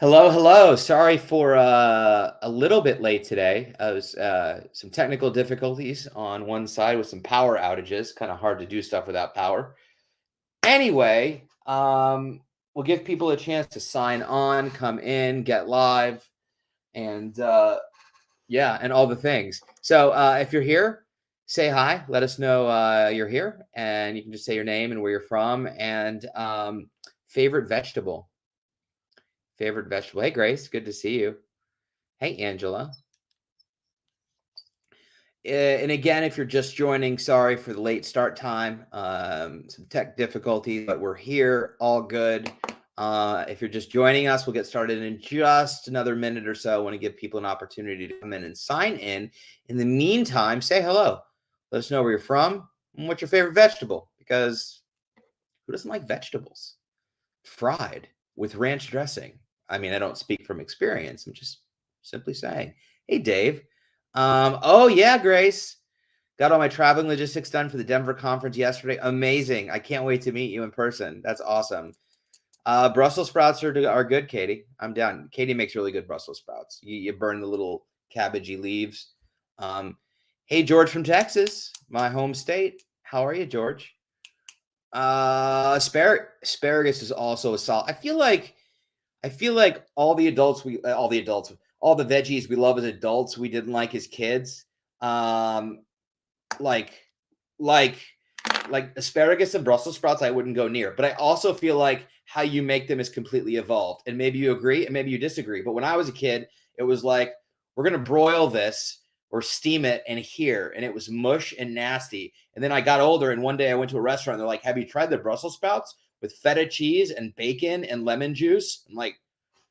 Hello, hello. Sorry for a little bit late today. I was some technical difficulties on one side with some power outages. Kind of hard to do stuff without power. Anyway, we'll give people a chance to sign on, come in, get live, and yeah, and all the things. So if you're here, say hi. Let us know you're here, and you can just say your name and where you're from and favorite vegetable. Favorite vegetable. Hey, Grace, good to see you. Hey, Angela. And again, if you're just joining, sorry for the late start time. Some tech difficulties, but we're here, all good. If you're just joining us, we'll get started in just another minute or so. I want to give people an opportunity to come in and sign in. In the meantime, say hello. Let us know where you're from and what's your favorite vegetable, because who doesn't like vegetables? Fried with ranch dressing. I mean, I don't speak from experience. I'm just simply saying. Hey, Dave. Oh yeah, Grace. Got all my traveling logistics done for the Denver conference yesterday. Amazing. I can't wait to meet you in person. That's awesome. Brussels sprouts are good, Katie. I'm down. Katie makes really good Brussels sprouts. You burn the little cabbagey leaves. Hey, George from Texas, my home state. How are you, George? Asparagus is also a solid. I feel like all the veggies we love as adults, we didn't like as kids. Like asparagus and Brussels sprouts, I wouldn't go near. But I also feel like how you make them is completely evolved. And maybe you agree and maybe you disagree. But when I was a kid, it was like, we're going to broil this or steam it and it was mush and nasty. And then I got older, and one day I went to a restaurant, and they're like, have you tried the Brussels sprouts with feta cheese and bacon and lemon juice? I'm like,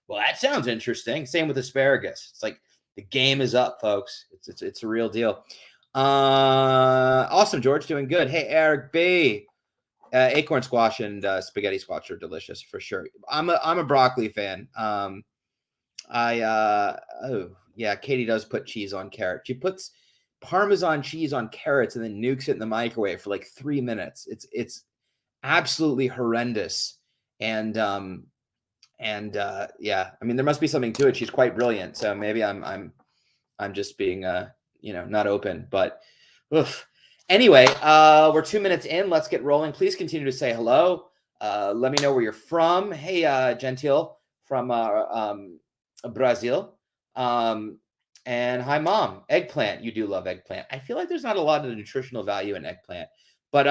well, that sounds interesting. Same with asparagus. It's like the game is up, folks. It's a real deal. Awesome, George, doing good. Hey, Eric B. Acorn squash and spaghetti squash are delicious for sure. I'm a broccoli fan. Oh yeah, Katie does put cheese on carrots. She puts Parmesan cheese on carrots and then nukes it in the microwave for like 3 minutes. It's absolutely horrendous. And yeah, I mean, there must be something to it. She's quite brilliant. So maybe I'm just being not open, but oof. Anyway, we're 2 minutes in. Let's get rolling. Please continue to say hello. Let me know where you're from. Hey, Gentil from Brazil. And hi, Mom. Eggplant. You do love eggplant. I feel like there's not a lot of nutritional value in eggplant, but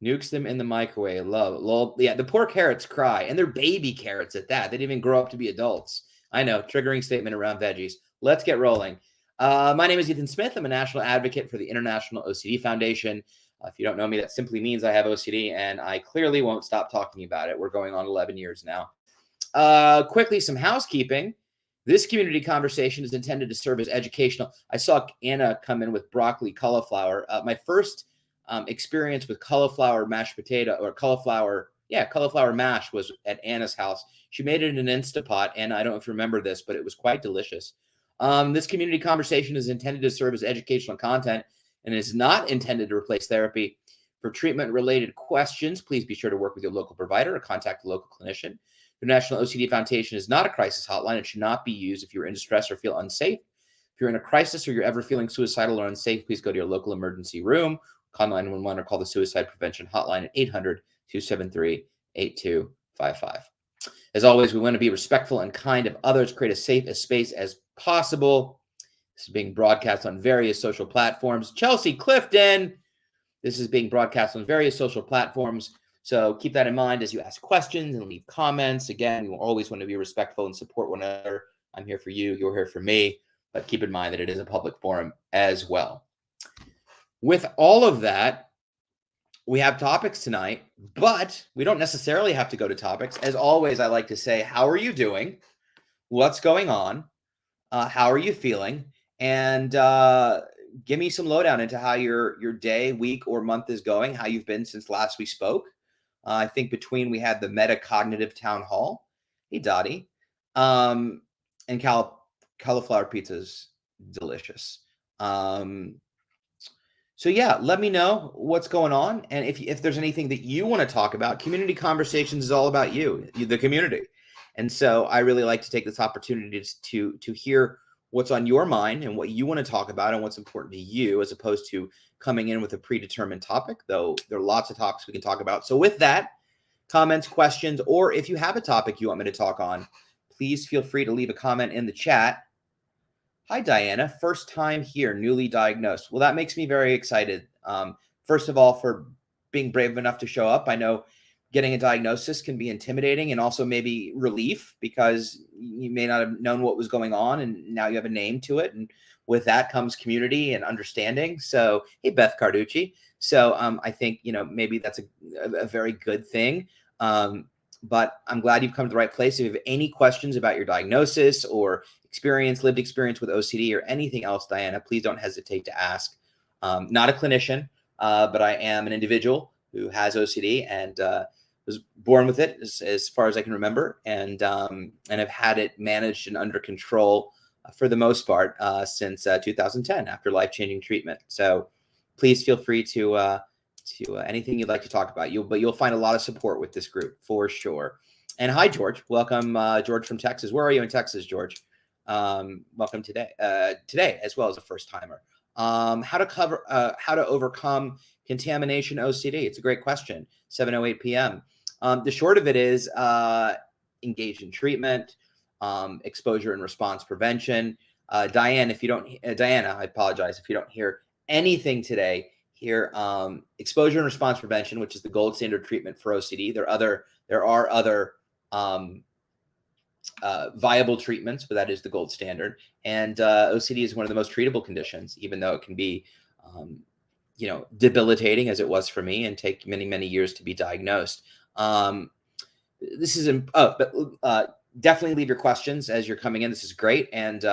nukes them in the microwave. Love. Yeah, the poor carrots cry, and they're baby carrots at that. They didn't even grow up to be adults. I know. Triggering statement around veggies. Let's get rolling. My name is Ethan Smith. I'm a national advocate for the International OCD Foundation. If you don't know me, that simply means I have OCD, and I clearly won't stop talking about it. We're going on 11 years now. Quickly, some housekeeping. This community conversation is intended to serve as educational. I saw Anna come in with broccoli cauliflower. My first experience with cauliflower mashed potato or cauliflower mash was at Anna's house. She made it in an Instapot, and I don't know if you remember this, but it was quite delicious. This community conversation is intended to serve as educational content and is not intended to replace therapy. For treatment-related questions, please be sure to work with your local provider or contact a local clinician. The National OCD Foundation is not a crisis hotline. It should not be used if you're in distress or feel unsafe. If you're in a crisis or you're ever feeling suicidal or unsafe, please go to your local emergency room, call 911, or call the Suicide Prevention Hotline at 800-273-8255. As always, we want to be respectful and kind of others, create as safe a space as possible. This is being broadcast on various social platforms. Chelsea Clifton, this is being broadcast on various social platforms. So keep that in mind as you ask questions and leave comments. Again, we will always want to be respectful and support one another. I'm here for you. You're here for me. But keep in mind that it is a public forum as well. With all of that, we have topics tonight, but we don't necessarily have to go to topics. As always, I like to say, how are you doing? What's going on? How are you feeling? And give me some lowdown into how your day, week, or month is going, how you've been since last we spoke. I think we had the metacognitive town hall. Hey, Dottie. And cauliflower pizza's delicious. So yeah, let me know what's going on. And if there's anything that you want to talk about, community conversations is all about you, the community. And so I really like to take this opportunity to hear what's on your mind and what you want to talk about and what's important to you, as opposed to coming in with a predetermined topic, though there are lots of topics we can talk about. So with that, comments, questions, or if you have a topic you want me to talk on, please feel free to leave a comment in the chat. Hi, Diana. First time here, newly diagnosed. Well, that makes me very excited. First of all, for being brave enough to show up. I know getting a diagnosis can be intimidating, and also maybe relief, because you may not have known what was going on, and now you have a name to it. And with that comes community and understanding. So, hey, Beth Carducci. So I think, maybe that's a very good thing. But I'm glad you've come to the right place. If you have any questions about your diagnosis or lived experience with OCD or anything else, Diana, please don't hesitate to ask. Not a clinician, but I am an individual who has OCD and was born with it as far as I can remember, and have had it managed and under control for the most part since 2010 after life-changing treatment. So please feel free to anything you'd like to talk about. You'll find a lot of support with this group for sure. And hi, George. Welcome, George from Texas. Where are you in Texas, George? Welcome today as well as a first timer. How to overcome contamination OCD. It's a great question. 7:08 p.m. The short of it is engage in treatment, exposure and response prevention. Diana, I apologize if you don't hear anything today. Here, exposure and response prevention, which is the gold standard treatment for OCD. There are other viable treatments, but that is the gold standard. And OCD is one of the most treatable conditions, even though it can be, debilitating, as it was for me, and take many, many years to be diagnosed. This is, definitely leave your questions as you're coming in. This is great. And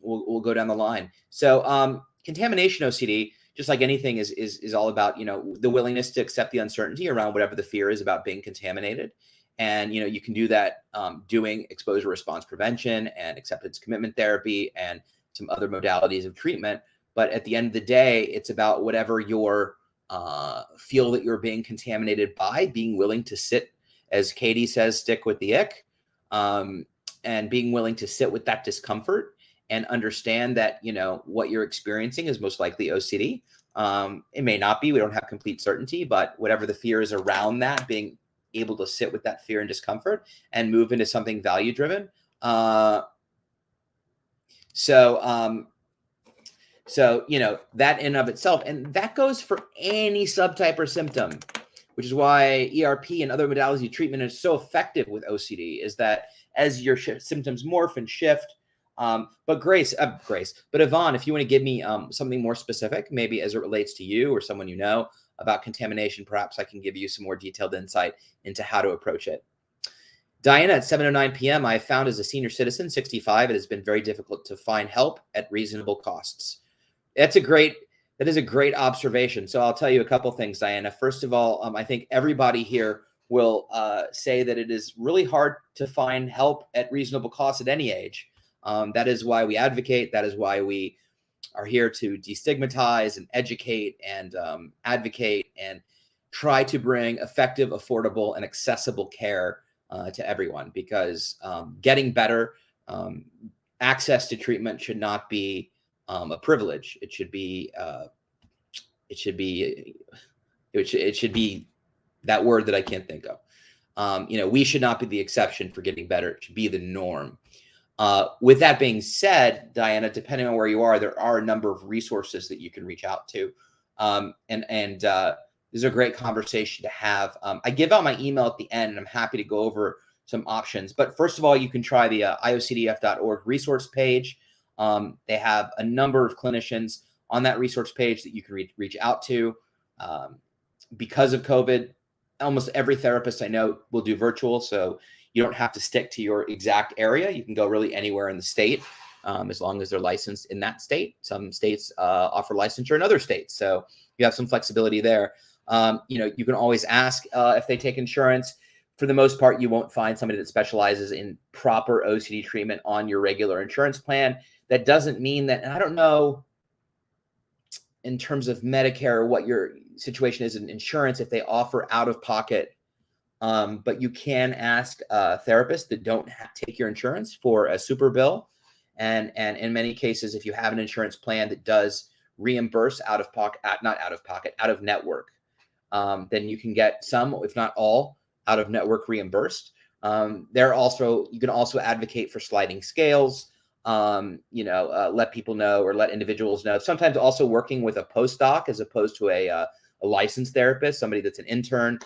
we'll go down the line. So contamination OCD, just like anything, is all about, the willingness to accept the uncertainty around whatever the fear is about being contaminated. And, you can do that doing exposure response prevention and acceptance commitment therapy and some other modalities of treatment. But at the end of the day, it's about whatever your feel that you're being contaminated by, being willing to sit, as Katie says, stick with the ick, and being willing to sit with that discomfort and understand that, what you're experiencing is most likely OCD. It may not be, we don't have complete certainty, but whatever the fear is around that, being able to sit with that fear and discomfort and move into something value-driven. So, that in and of itself, and that goes for any subtype or symptom, which is why ERP and other modalities of treatment is so effective with OCD, is that as your symptoms morph and shift. But Yvonne, if you want to give me something more specific, maybe as it relates to you or someone about contamination, perhaps I can give you some more detailed insight into how to approach it. Diana, at 7:09 p.m., I have found as a senior citizen, 65, it has been very difficult to find help at reasonable costs. That is a great observation. So I'll tell you a couple things, Diana. First of all, I think everybody here will say that it is really hard to find help at reasonable costs at any age. That is why we advocate. That is why we are here to destigmatize and educate and advocate and try to bring effective, affordable, and accessible care to everyone, because getting better, access to treatment should not be a privilege. It should be that word that I can't think of. We should not be the exception for getting better. It should be the norm. With that being said, Diana, depending on where you are, there are a number of resources that you can reach out to. This is a great conversation to have. I give out my email at the end, and I'm happy to go over some options. But first of all, you can try the IOCDF.org resource page. They have a number of clinicians on that resource page that you can reach out to. Because of COVID, almost every therapist I know will do virtual, so you don't have to stick to your exact area. You can go really anywhere in the state, as long as they're licensed in that state. Some states offer licensure in other states, so you have some flexibility there. You can always ask if they take insurance. For the most part, you won't find somebody that specializes in proper OCD treatment on your regular insurance plan. That doesn't mean that, and I don't know in terms of Medicare what your situation is in insurance, if they offer out-of-pocket But you can ask therapists that don't take your insurance for a super bill. And in many cases, if you have an insurance plan that does reimburse out of pocket, not out of pocket, out of network, then you can get some, if not all, out of network reimbursed. You can also advocate for sliding scales, let people know or let individuals know. Sometimes also working with a postdoc as opposed to a licensed therapist, somebody that's an intern,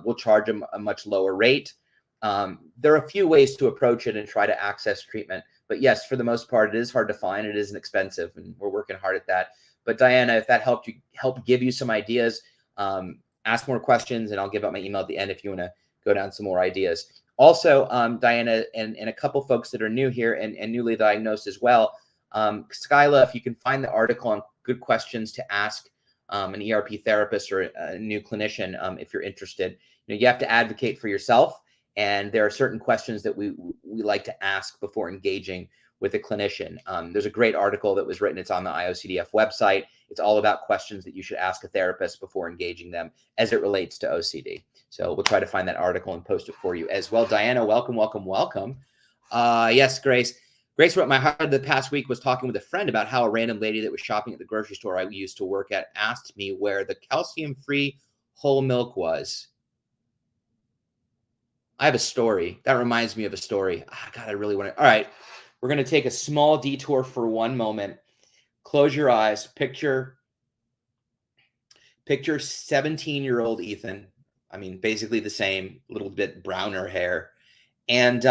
will charge them a much lower rate. There are a few ways to approach it and try to access treatment. But yes, for the most part, it is hard to find. It isn't expensive, and we're working hard at that. But Diana, if that helped give you some ideas, ask more questions, and I'll give out my email at the end if you want to go down some more ideas. Also, Diana, and a couple folks that are new here and newly diagnosed as well, Skyla, if you can find the article on good questions to ask an ERP therapist or a new clinician, if you're interested, you have to advocate for yourself. And there are certain questions that we like to ask before engaging with a clinician. There's a great article that was written. It's on the IOCDF website. It's all about questions that you should ask a therapist before engaging them as it relates to OCD. So we'll try to find that article and post it for you as well. Diana, welcome, welcome, welcome. Yes, Grace. Grace wrote, my heart the past week was talking with a friend about how a random lady that was shopping at the grocery store I used to work at asked me where the calcium-free whole milk was. I have a story. That reminds me of a story. God, I really want to. All right. We're going to take a small detour for one moment. Close your eyes. Picture 17-year-old Ethan. I mean, basically the same, a little bit browner hair. And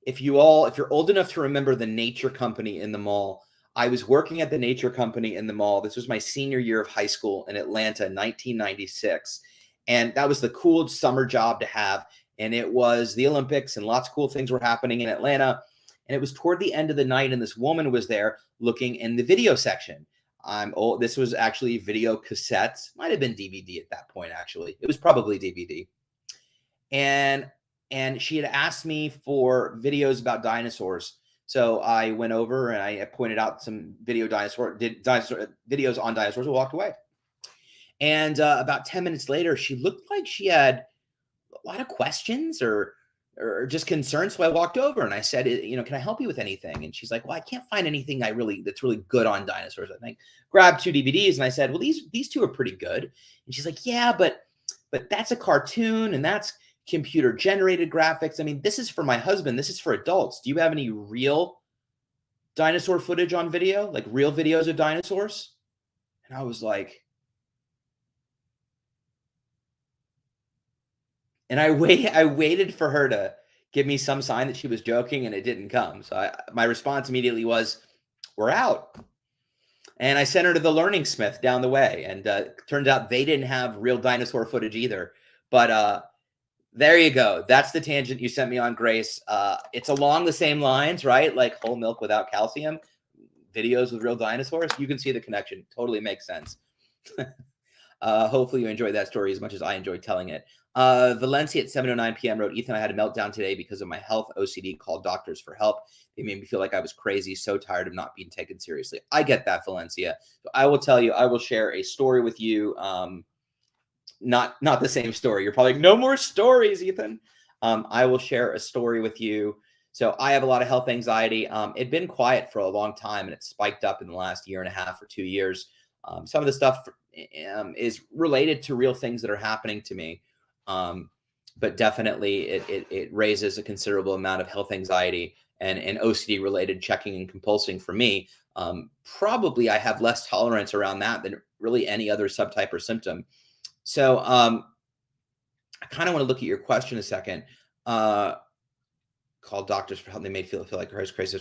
if you're old enough to remember the Nature Company in the mall, I was working at the Nature Company in the mall. This was my senior year of high school in Atlanta, 1996. And that was the coolest summer job to have. And it was the Olympics and lots of cool things were happening in Atlanta. And it was toward the end of the night. And this woman was there looking in the video section. I'm old. This was actually video cassettes. Might have been DVD at that point, actually. It was probably DVD. And she had asked me for videos about dinosaurs. So I went over and I pointed out some videos on dinosaurs and walked away. And about 10 minutes later, she looked like she had a lot of questions or just concerns. So I walked over and I said, can I help you with anything? And she's like, well, I can't find anything that's really good on dinosaurs. I think grabbed 2 DVDs and I said, well, these 2 are pretty good. And she's like, yeah, but that's a cartoon and that's computer generated graphics. I mean, this is for my husband. This is for adults. Do you have any real dinosaur footage on video, like real videos of dinosaurs? And I was like, and I waited for her to give me some sign that she was joking, and it didn't come. So my response immediately was, we're out. And I sent her to the Learning Smith down the way. And turns out they didn't have real dinosaur footage either. But there you go. That's the tangent you sent me on, Grace. It's along the same lines, right? Like whole milk without calcium, videos with real dinosaurs. You can see the connection. Totally makes sense. Hopefully you enjoyed that story as much as I enjoyed telling it. Valencia at 7:09 p.m. wrote, Ethan, I had a meltdown today because of my health OCD, called doctors for help. They made me feel like I was crazy, so tired of not being taken seriously. I get that, Valencia. So I will tell you, I will share a story with you. Not the same story. You're probably like, no more stories, Ethan. I will share a story with you. So I have a lot of health anxiety. It'd been quiet for a long time and it spiked up in the last 1.5 years or 2 years. Some of the stuff is related to real things that are happening to me. But definitely it raises a considerable amount of health anxiety and OCD related checking and compulsing for me. Probably I have less tolerance around that than really any other subtype or symptom. So I kind of want to look at your question a second. Called doctors for help. They made feel like her is crazy.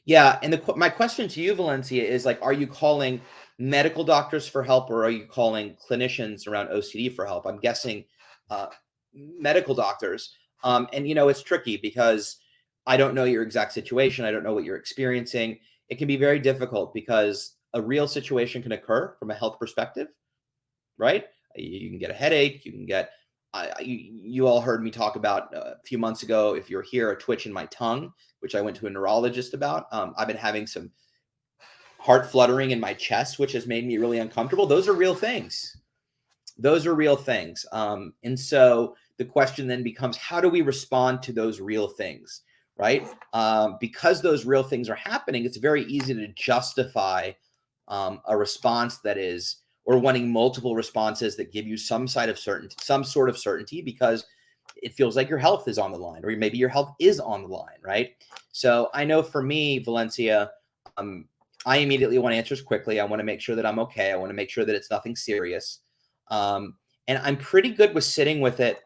Yeah. And my question to you, Valencia, is like, are you calling medical doctors for help or are you calling clinicians around OCD for help? I'm guessing medical doctors. And it's tricky because I don't know your exact situation. I don't know what you're experiencing. It can be very difficult because a real situation can occur from a health perspective, right? You can get a headache. You can get, you all heard me talk about a few months ago, if you're here, a twitch in my tongue, which I went to a neurologist about. I've been having some heart fluttering in my chest, which has made me really uncomfortable. Those are real things. And so the question then becomes, how do we respond to those real things, right? Because those real things are happening, it's very easy to justify a response that is, or wanting multiple responses that give you some sort of certainty, because it feels like your health is on the line, or maybe your health is on the line, right? So I know for me, Valencia, I immediately want answers quickly. I want to make sure that I'm okay. I want to make sure that it's nothing serious. And I'm pretty good with sitting with it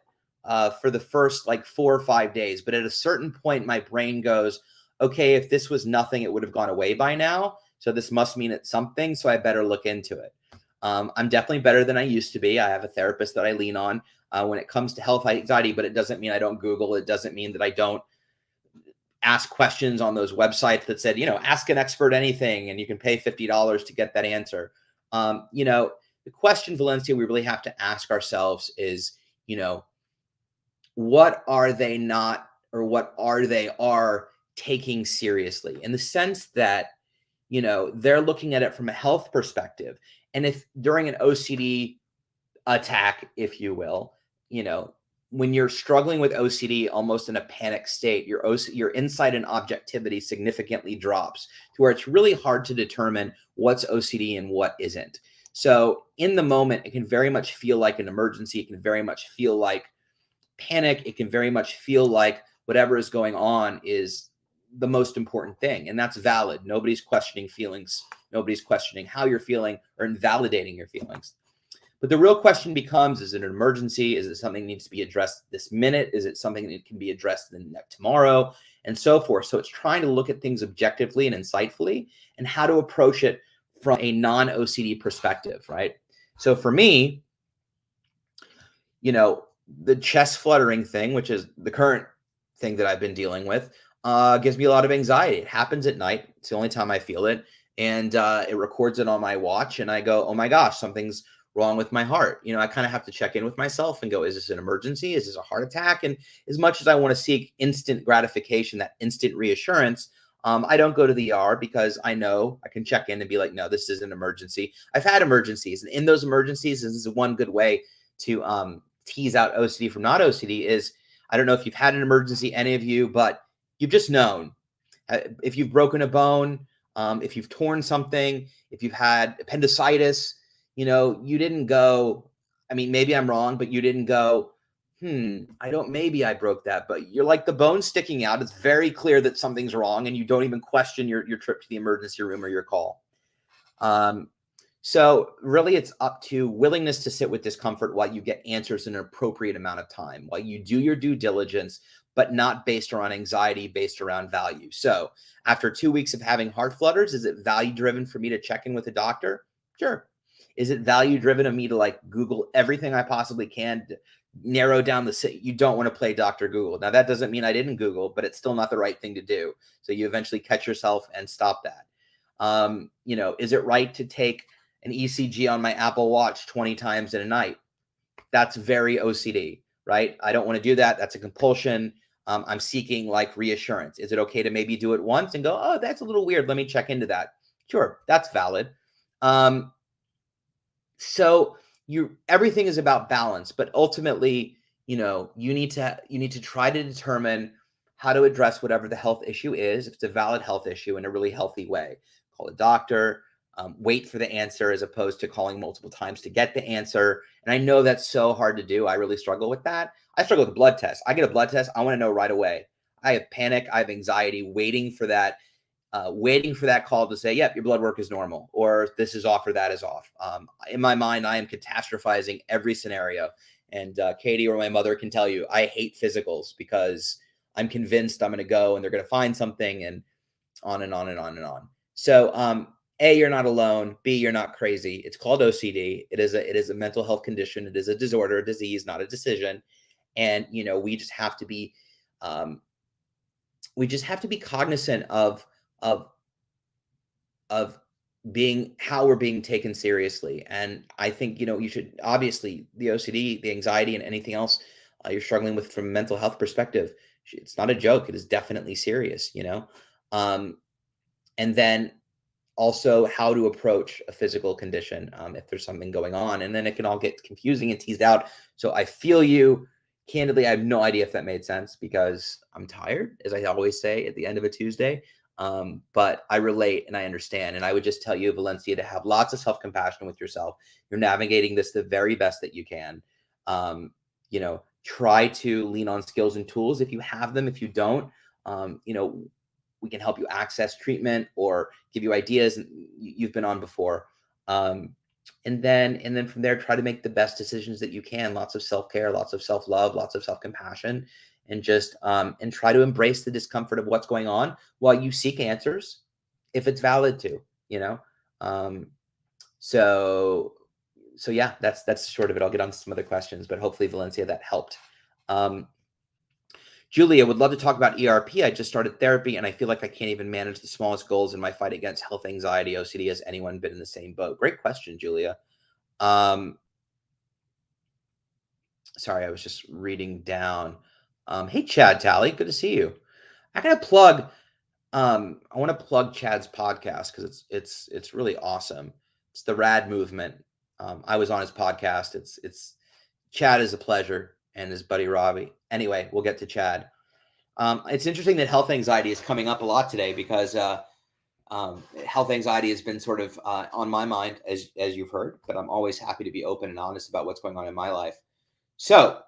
for the first like 4 or 5 days. But at a certain point, my brain goes, okay, if this was nothing, it would have gone away by now. So this must mean it's something. So I better look into it. I'm definitely better than I used to be. I have a therapist that I lean on when it comes to health anxiety, but it doesn't mean I don't Google. It doesn't mean that I don't ask questions on those websites that said, ask an expert anything, and you can pay $50 to get that answer. The question, Valencia, we really have to ask ourselves is, what are they not, or what are they taking seriously, in the sense that, they're looking at it from a health perspective. And if during an OCD attack, if you will, when you're struggling with OCD almost in a panic state, your insight and objectivity significantly drops to where it's really hard to determine what's OCD and what isn't. So in the moment, it can very much feel like an emergency. It can very much feel like panic. It can very much feel like whatever is going on is the most important thing. And that's valid. Nobody's questioning feelings. Nobody's questioning how you're feeling or invalidating your feelings. But the real question becomes, is it an emergency? Is it something that needs to be addressed this minute? Is it something that can be addressed tomorrow? And so forth. So it's trying to look at things objectively and insightfully, and how to approach it from a non-OCD perspective, right? So for me, the chest fluttering thing, which is the current thing that I've been dealing with, gives me a lot of anxiety. It happens at night. It's the only time I feel it. And it records it on my watch. And I go, oh my gosh, something's wrong with my heart. I kind of have to check in with myself and go, is this an emergency? Is this a heart attack? And as much as I want to seek instant gratification, that instant reassurance, I don't go to the ER, because I know I can check in and be like, no, this is an emergency. I've had emergencies. And in those emergencies, this is one good way to tease out OCD from not OCD is, I don't know if you've had an emergency, any of you, but you've just known. If you've broken a bone, if you've torn something, if you've had appendicitis, you didn't go, maybe I'm wrong, but you didn't go, maybe I broke that, but you're like, the bone sticking out. It's very clear that something's wrong, and you don't even question your trip to the emergency room or your call. So really, it's up to willingness to sit with discomfort while you get answers in an appropriate amount of time, while you do your due diligence, but not based around anxiety, based around value. So after 2 weeks of having heart flutters, is it value driven for me to check in with a doctor? Sure. Is it value driven of me to Google everything I possibly can to narrow down you don't want to play Dr. Google. Now, that doesn't mean I didn't Google, but it's still not the right thing to do. So you eventually catch yourself and stop that. Is it right to take an ECG on my Apple Watch 20 times in a night? That's very OCD, right? I don't want to do that. That's a compulsion. I'm seeking reassurance. Is it okay to maybe do it once and go, oh, that's a little weird, let me check into that? Sure, that's valid. So everything is about balance, but ultimately, you need to try to determine how to address whatever the health issue is. If it's a valid health issue, in a really healthy way, call a doctor, wait for the answer, as opposed to calling multiple times to get the answer. And I know that's so hard to do. I really struggle with that. I struggle with a blood test. I get a blood test, I want to know right away. I have panic, I have anxiety, waiting for that call to say, yep, your blood work is normal, or this is off, or that is off. In my mind, I am catastrophizing every scenario. And Katie or my mother can tell you, I hate physicals, because I'm convinced I'm going to go and they're going to find something, and on and on and on and on. So A, you're not alone. B, you're not crazy. It's called OCD. It is a mental health condition. It is a disorder, a disease, not a decision. And, we just have to be cognizant of being how we're being taken seriously. And I think, you should, obviously, the OCD, the anxiety, and anything else you're struggling with from a mental health perspective, it's not a joke. It is definitely serious, and then also how to approach a physical condition if there's something going on. And then it can all get confusing and teased out. So I feel you. Candidly, I have no idea if that made sense because I'm tired, as I always say at the end of a Tuesday. But I relate and I understand. And I would just tell you, Valencia, to have lots of self-compassion with yourself. You're navigating this the very best that you can. Try to lean on skills and tools if you have them. If you don't, we can help you access treatment or give you ideas you've been on before. And then from there, try to make the best decisions that you can. Lots of self-care, lots of self-love, lots of self-compassion, and just and try to embrace the discomfort of what's going on while you seek answers if it's valid to, so yeah, that's sort of it. I'll get on to some other questions, but hopefully, Valencia, that helped. Julia would love to talk about ERP. I just started therapy and I feel like I can't even manage the smallest goals in my fight against health anxiety, OCD. Has anyone been in the same boat? Great question, Julia. Sorry, I was just reading down. Hey, Chad Talley, good to see you. I gotta plug. I want to plug Chad's podcast because it's really awesome. It's the Rad Movement. I was on his podcast. It's Chad is a pleasure, and his buddy Robbie. Anyway, we'll get to Chad. It's interesting that health anxiety is coming up a lot today because health anxiety has been sort of on my mind, as you've heard, but I'm always happy to be open and honest about what's going on in my life. So,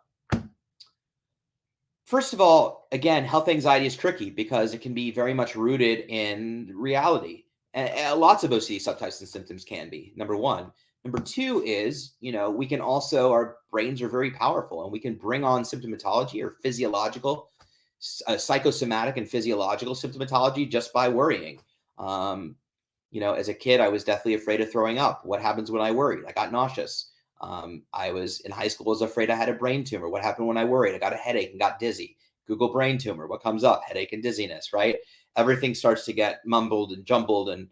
first of all, again, health anxiety is tricky because it can be very much rooted in reality. And lots of OCD subtypes and symptoms can be, number one. Number two is, we can also, our brains are very powerful and we can bring on symptomatology or physiological, psychosomatic and physiological symptomatology just by worrying. As a kid, I was deathly afraid of throwing up. What happens when I worried? I got nauseous. I was in high school, was afraid I had a brain tumor. What happened when I worried? I got a headache and got dizzy. Google brain tumor. What comes up? Headache and dizziness, right? Everything starts to get mumbled and jumbled and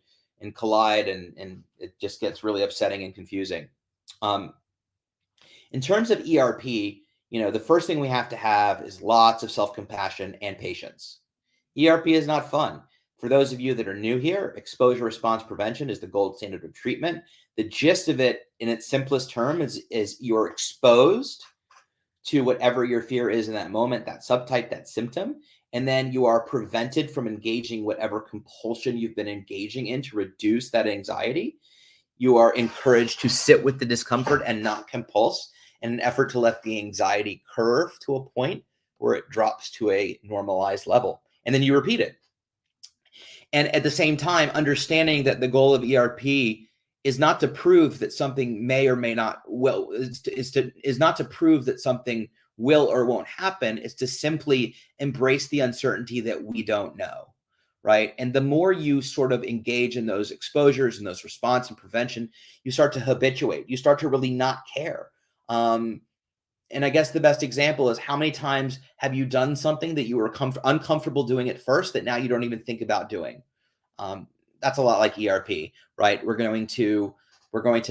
collide, and it just gets really upsetting and confusing. In terms of ERP, the first thing we have to have is lots of self-compassion and patience. ERP is not fun. For those of you that are new here, exposure response prevention is the gold standard of treatment. The gist of it in its simplest term is you're exposed to whatever your fear is in that moment, that subtype, that symptom, and then you are prevented from engaging whatever compulsion you've been engaging in to reduce that anxiety. You are encouraged to sit with the discomfort and not compulse in an effort to let the anxiety curve to a point where it drops to a normalized level. And then you repeat it. And at the same time, understanding that the goal of ERP is not to prove that something may or may not will, is not to prove that something will or won't happen. It's to simply embrace the uncertainty that we don't know, right? And the more you sort of engage in those exposures and those response and prevention, you start to habituate. You start to really not care. And I guess the best example is, how many times have you done something that you were uncomfortable doing at first that now you don't even think about doing? That's a lot like ERP, right? We're going to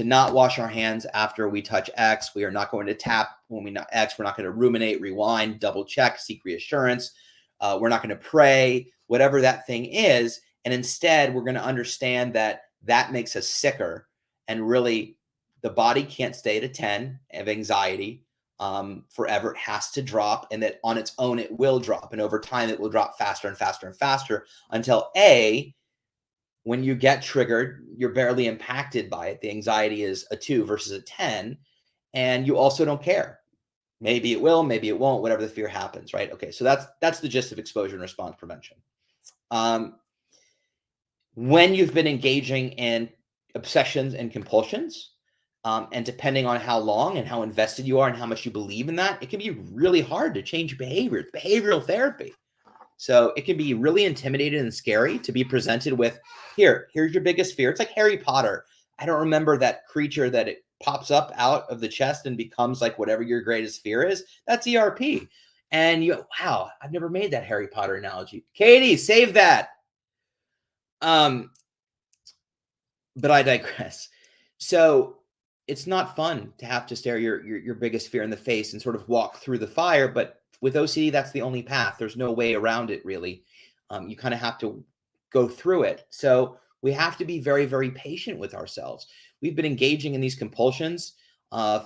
not wash our hands after we touch X. We are not going to tap when we not X. We're not going to ruminate, rewind, double check, seek reassurance. We're not going to pray, whatever that thing is. And instead, we're going to understand that that makes us sicker. And really, the body can't stay at a 10 of anxiety forever. It has to drop, and that on its own, it will drop. And over time, it will drop faster and faster and faster until when you get triggered, you're barely impacted by it. The anxiety is a 2 versus a 10, and you also don't care. Maybe it will, maybe it won't, whatever the fear happens, right? Okay, so that's the gist of exposure and response prevention. When you've been engaging in obsessions and compulsions, and depending on how long and how invested you are and how much you believe in that, it can be really hard to change behavior. It's behavioral therapy. So it can be really intimidating and scary to be presented with, here's your biggest fear. It's like Harry Potter. I don't remember that creature that it pops up out of the chest and becomes like whatever your greatest fear is. That's ERP. And wow, I've never made that Harry Potter analogy. Katie, save that. But I digress. So it's not fun to have to stare your biggest fear in the face and sort of walk through the fire. But with OCD, that's the only path. There's no way around it, really. You kind of have to go through it. So we have to be very, very patient with ourselves. We've been engaging in these compulsions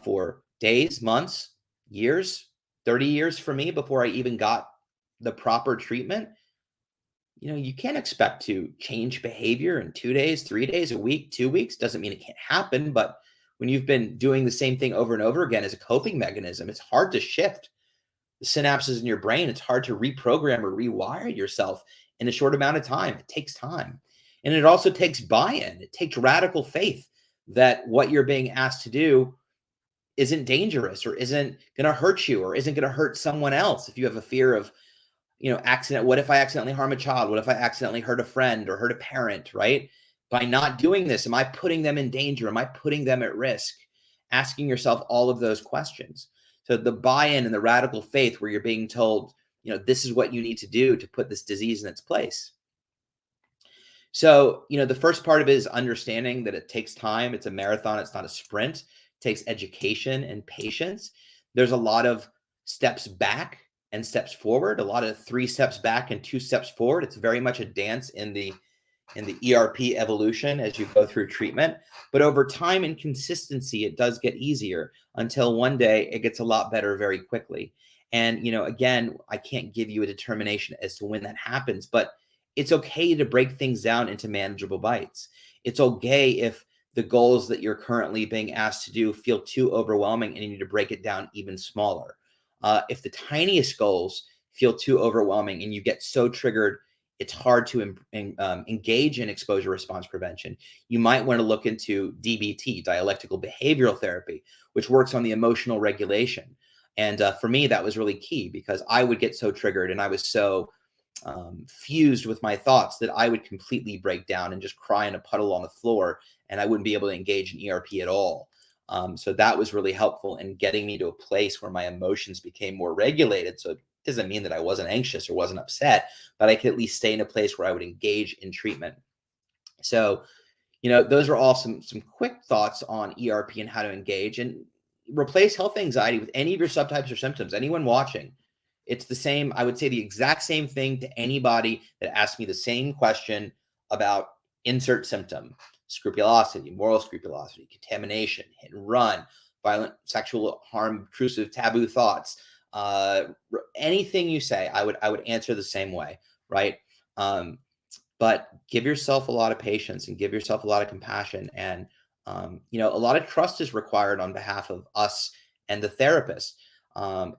for days, months, years, 30 years for me before I even got the proper treatment. You can't expect to change behavior in 2 days, 3 days, a week, 2 weeks. Doesn't mean it can't happen, but when you've been doing the same thing over and over again as a coping mechanism, it's hard to shift the synapses in your brain. It's hard to reprogram or rewire yourself in a short amount of time. It takes time. And it also takes buy-in. It takes radical faith that what you're being asked to do isn't dangerous or isn't going to hurt you or isn't going to hurt someone else. If you have a fear of, what if I accidentally harm a child? What if I accidentally hurt a friend or hurt a parent, right? By not doing this, am I putting them in danger? Am I putting them at risk? Asking yourself all of those questions. So the buy-in and the radical faith where you're being told, this is what you need to do to put this disease in its place. So, the first part of it is understanding that it takes time. It's a marathon. It's not a sprint. It takes education and patience. There's a lot of steps back and steps forward, a lot of 3 steps back and 2 steps forward. It's very much a dance in the ERP evolution as you go through treatment. But over time and consistency, it does get easier until one day it gets a lot better very quickly. And, again, I can't give you a determination as to when that happens, but it's okay to break things down into manageable bites. It's okay if the goals that you're currently being asked to do feel too overwhelming and you need to break it down even smaller. If the tiniest goals feel too overwhelming and you get so triggered, it's hard to engage in exposure response prevention. You might want to look into DBT, dialectical behavioral therapy, which works on the emotional regulation. And for me, that was really key because I would get so triggered and I was so fused with my thoughts that I would completely break down and just cry in a puddle on the floor, and I wouldn't be able to engage in ERP at all. So that was really helpful in getting me to a place where my emotions became more regulated. So it doesn't mean that I wasn't anxious or wasn't upset, but I could at least stay in a place where I would engage in treatment. So, those are all some quick thoughts on ERP and how to engage and replace health anxiety with any of your subtypes or symptoms. Anyone watching, it's the same. I would say the exact same thing to anybody that asks me the same question about insert symptom: scrupulosity, moral scrupulosity, contamination, hit and run, violent sexual harm, intrusive, taboo thoughts. Anything you say, I would answer the same way, right? But give yourself a lot of patience and give yourself a lot of compassion, and a lot of trust is required on behalf of us and the therapist.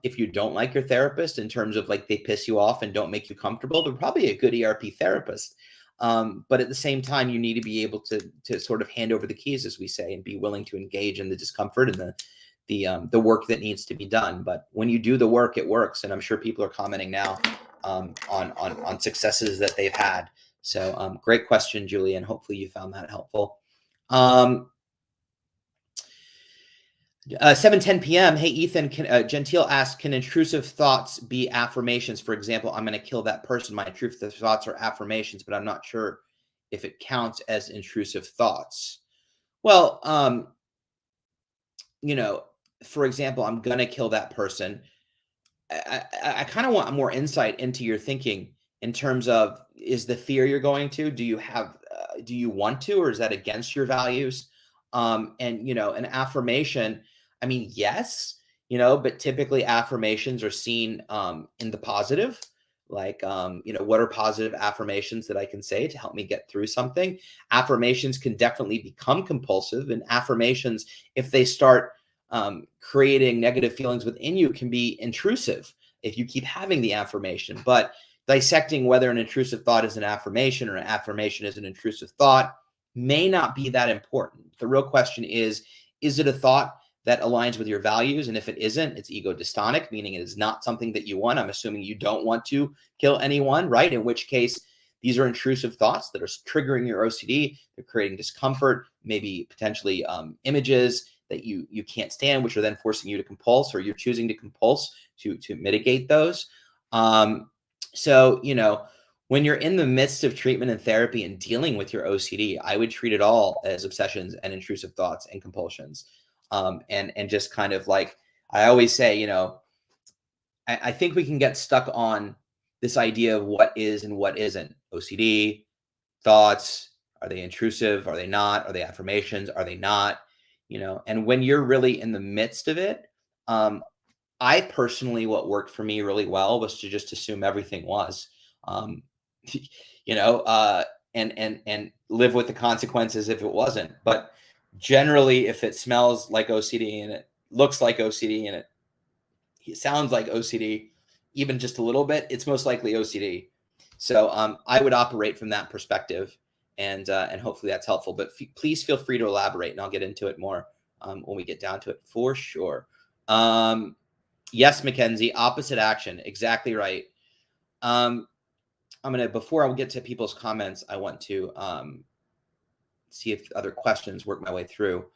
If you don't like your therapist in terms of like they piss you off and don't make you comfortable, they're probably a good ERP therapist. But at the same time, you need to be able to sort of hand over the keys, as we say, and be willing to engage in the discomfort and the work that needs to be done. But when you do the work, it works. And I'm sure people are commenting now on successes that they've had. So great question, Julie, and hopefully you found that helpful. 7:10 p.m. Hey, Ethan, Gentile asks, can intrusive thoughts be affirmations? For example, I'm going to kill that person. My intrusive thoughts are affirmations, but I'm not sure if it counts as intrusive thoughts. Well, for example, I'm going to kill that person. I kind of want more insight into your thinking in terms of, is the fear you're going to, do you want to, or is that against your values? And, an affirmation, I mean, yes, but typically affirmations are seen in the positive, like, what are positive affirmations that I can say to help me get through something? Affirmations can definitely become compulsive, and affirmations, if they start creating negative feelings within you, can be intrusive if you keep having the affirmation. But dissecting whether an intrusive thought is an affirmation or an affirmation is an intrusive thought may not be that important. The real question is it a thought that aligns with your values? And if it isn't, it's ego dystonic, meaning it is not something that you want. I'm assuming you don't want to kill anyone, right? In which case, these are intrusive thoughts that are triggering your OCD. They're creating discomfort, maybe potentially images that you can't stand, which are then forcing you to compulse, or you're choosing to compulse to mitigate those. So, when you're in the midst of treatment and therapy and dealing with your OCD, I would treat it all as obsessions and intrusive thoughts and compulsions. And just kind of like, I always say, I think we can get stuck on this idea of what is and what isn't. OCD, thoughts, are they intrusive? Are they not? Are they affirmations? Are they not? And when you're really in the midst of it, I personally, what worked for me really well was to just assume everything was, um, you know, and live with the consequences if it wasn't. But generally, if it smells like OCD and it looks like OCD and it sounds like OCD, even just a little bit, it's most likely OCD. So I would operate from that perspective, and hopefully that's helpful. But please feel free to elaborate, and I'll get into it more when we get down to it for sure. Yes, Mackenzie, opposite action, exactly right. Before I get to people's comments, I want to see if other questions work my way through.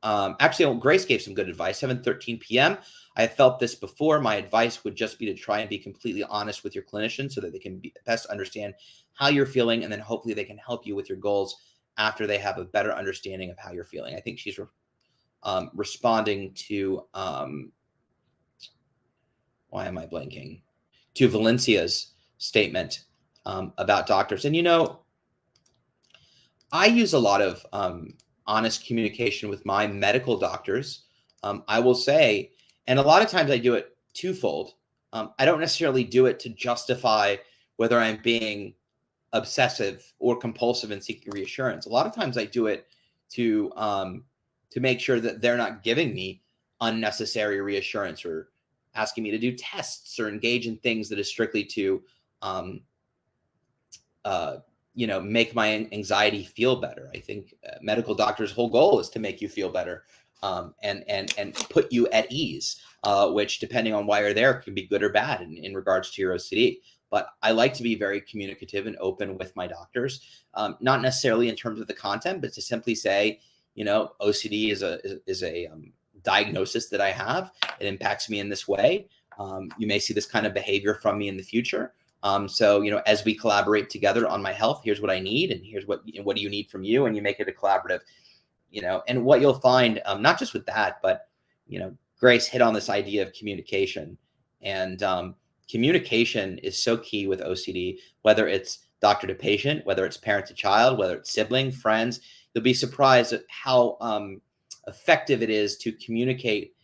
Actually, Grace gave some good advice. 7:13 p.m. I have felt this before. My advice would just be to try and be completely honest with your clinician so that they can best understand how you're feeling, and then hopefully they can help you with your goals after they have a better understanding of how you're feeling. I think she's responding to why am I blanking? To Valencia's statement about doctors. And I use a lot of honest communication with my medical doctors. I will say, and a lot of times I do it twofold. I don't necessarily do it to justify whether I'm being obsessive or compulsive and seeking reassurance. A lot of times I do it to make sure that they're not giving me unnecessary reassurance or asking me to do tests or engage in things that is strictly to make my anxiety feel better. I think medical doctors' whole goal is to make you feel better and put you at ease, which, depending on why you're there, can be good or bad in regards to your OCD. But I like to be very communicative and open with my doctors, not necessarily in terms of the content, but to simply say, OCD is a diagnosis that I have. It impacts me in this way. You may see this kind of behavior from me in the future. So, as we collaborate together on my health, here's what I need, and here's what do you need from you, and you make it a collaborative, and what you'll find, not just with that, but, Grace hit on this idea of communication, and communication is so key with OCD, whether it's doctor to patient, whether it's parent to child, whether it's sibling, friends. You'll be surprised at how effective it is to communicate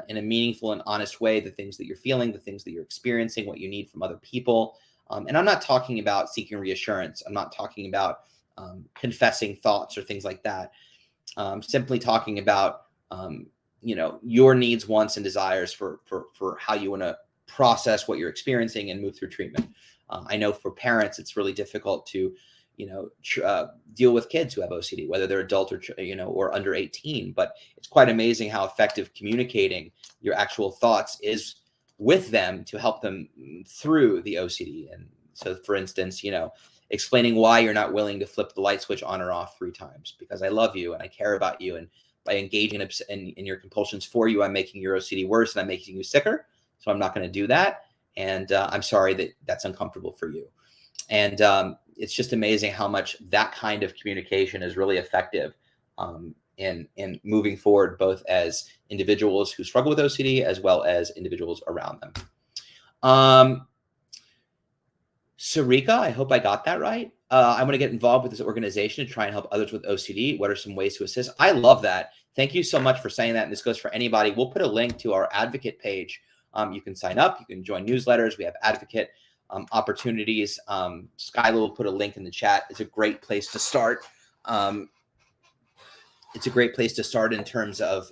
in a meaningful and honest way the things that you're feeling, the things that you're experiencing, what you need from other people. And I'm not talking about seeking reassurance. I'm not talking about confessing thoughts or things like that. Simply talking about your needs, wants, and desires for how you want to process what you're experiencing and move through treatment. I know for parents, it's really difficult to deal with kids who have OCD, whether they're adult or or under 18. But it's quite amazing how effective communicating your actual thoughts is with them to help them through the OCD. And so, for instance, explaining why you're not willing to flip the light switch on or off 3 times, because I love you and I care about you, and by engaging in your compulsions for you, I'm making your OCD worse and I'm making you sicker. So I'm not going to do that. And I'm sorry that that's uncomfortable for you. And it's just amazing how much that kind of communication is really effective in moving forward, both as individuals who struggle with OCD as well as individuals around them. Sarika, I hope I got that right. I want to get involved with this organization to try and help others with OCD. What are some ways to assist? I love that. Thank you so much for saying that. And this goes for anybody. We'll put a link to our advocate page. You can sign up. You can join newsletters. We have advocate opportunities. Skylar will put a link in the chat. It's a great place to start. It's a great place to start in terms of,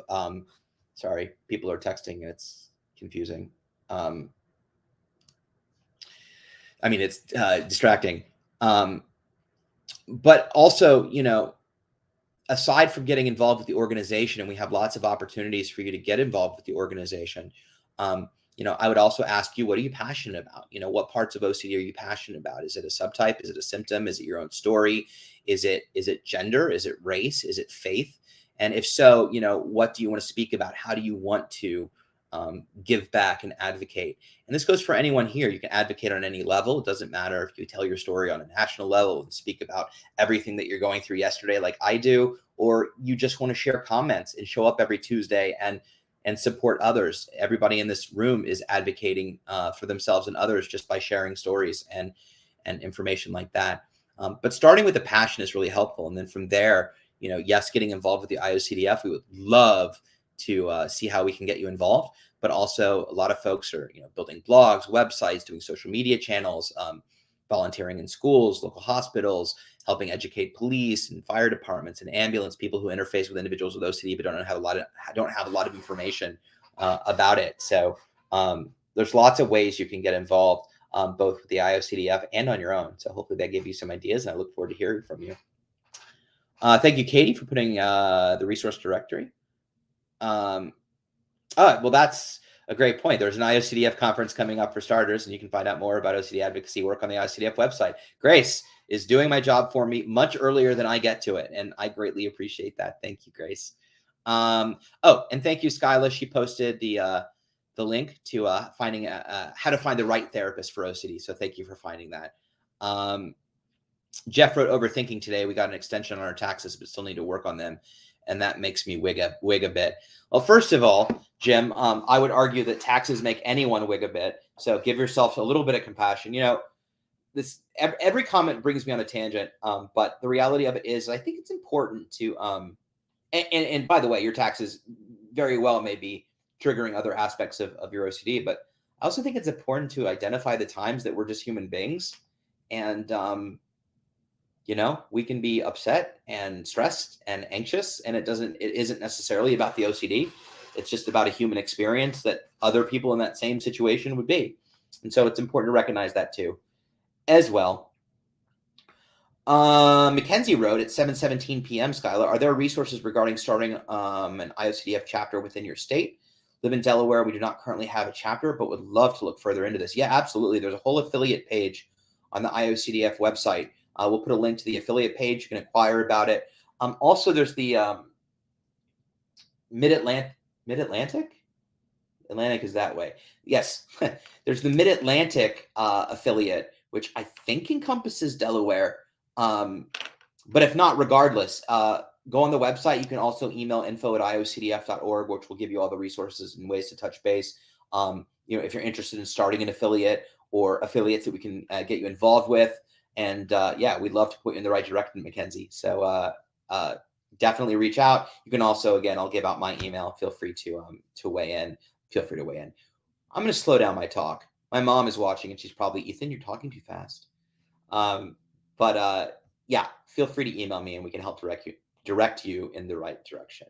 sorry, people are texting and it's confusing. It's distracting. But also, aside from getting involved with the organization, and we have lots of opportunities for you to get involved with the organization, I would also ask you, what are you passionate about? What parts of OCD are you passionate about? Is it a subtype? Is it a symptom? Is it your own story? Is it gender? Is it race? Is it faith? And if so, what do you want to speak about? How do you want to give back and advocate? And this goes for anyone here. You can advocate on any level. It doesn't matter if you tell your story on a national level and speak about everything that you're going through yesterday, like I do, or you just want to share comments and show up every Tuesday and support others. Everybody in this room is advocating for themselves and others just by sharing stories and information like that. But starting with the passion is really helpful. And then from there, yes, getting involved with the IOCDF, we would love to see how we can get you involved. But also a lot of folks are, building blogs, websites, doing social media channels, volunteering in schools, local hospitals, helping educate police and fire departments and ambulance people who interface with individuals with OCD but don't have a lot of information about it. So there's lots of ways you can get involved, both with the IOCDF and on your own. So hopefully that gave you some ideas, and I look forward to hearing from you. Thank you, Katie, for putting the resource directory. Well, that's a great point. There's an IOCDF conference coming up for starters, and you can find out more about OCD advocacy work on the IOCDF website. Grace is doing my job for me much earlier than I get to it, and I greatly appreciate that. Thank you, Grace. And thank you, Skyla. She posted the link to finding how to find the right therapist for OCD. So thank you for finding that. Jeff wrote overthinking today. We got an extension on our taxes, but still need to work on them. And that makes me wig a bit. Well, first of all, Jim, I would argue that taxes make anyone wig a bit. So give yourself a little bit of compassion. Every comment brings me on a tangent. But the reality of it is, I think it's important to, and by the way, your taxes very well may be triggering other aspects of your OCD. But I also think it's important to identify the times that we're just human beings. And, we can be upset and stressed and anxious, and it isn't necessarily about the OCD. It's just about a human experience that other people in that same situation would be. And so it's important to recognize that too, as well. Mackenzie wrote at 7:17 p.m. Skylar, are there resources regarding starting an IOCDF chapter within your state? Live in Delaware. We do not currently have a chapter, but would love to look further into this. Yeah, absolutely. There's a whole affiliate page on the IOCDF website. We'll put a link to the affiliate page. You can inquire about it. Also, there's the Mid-Atlantic? Atlantic is that way. Yes. There's the Mid-Atlantic affiliate, which I think encompasses Delaware. But if not, regardless, go on the website. You can also email info@iocdf.org, which will give you all the resources and ways to touch base. If you're interested in starting an affiliate or affiliates that we can get you involved with. And we'd love to put you in the right direction, Mackenzie. So definitely reach out. You can also, again, I'll give out my email. Feel free to weigh in. Feel free to weigh in. I'm going to slow down my talk. My mom is watching, and she's probably, Ethan, you're talking too fast. Feel free to email me, and we can help direct you in the right direction.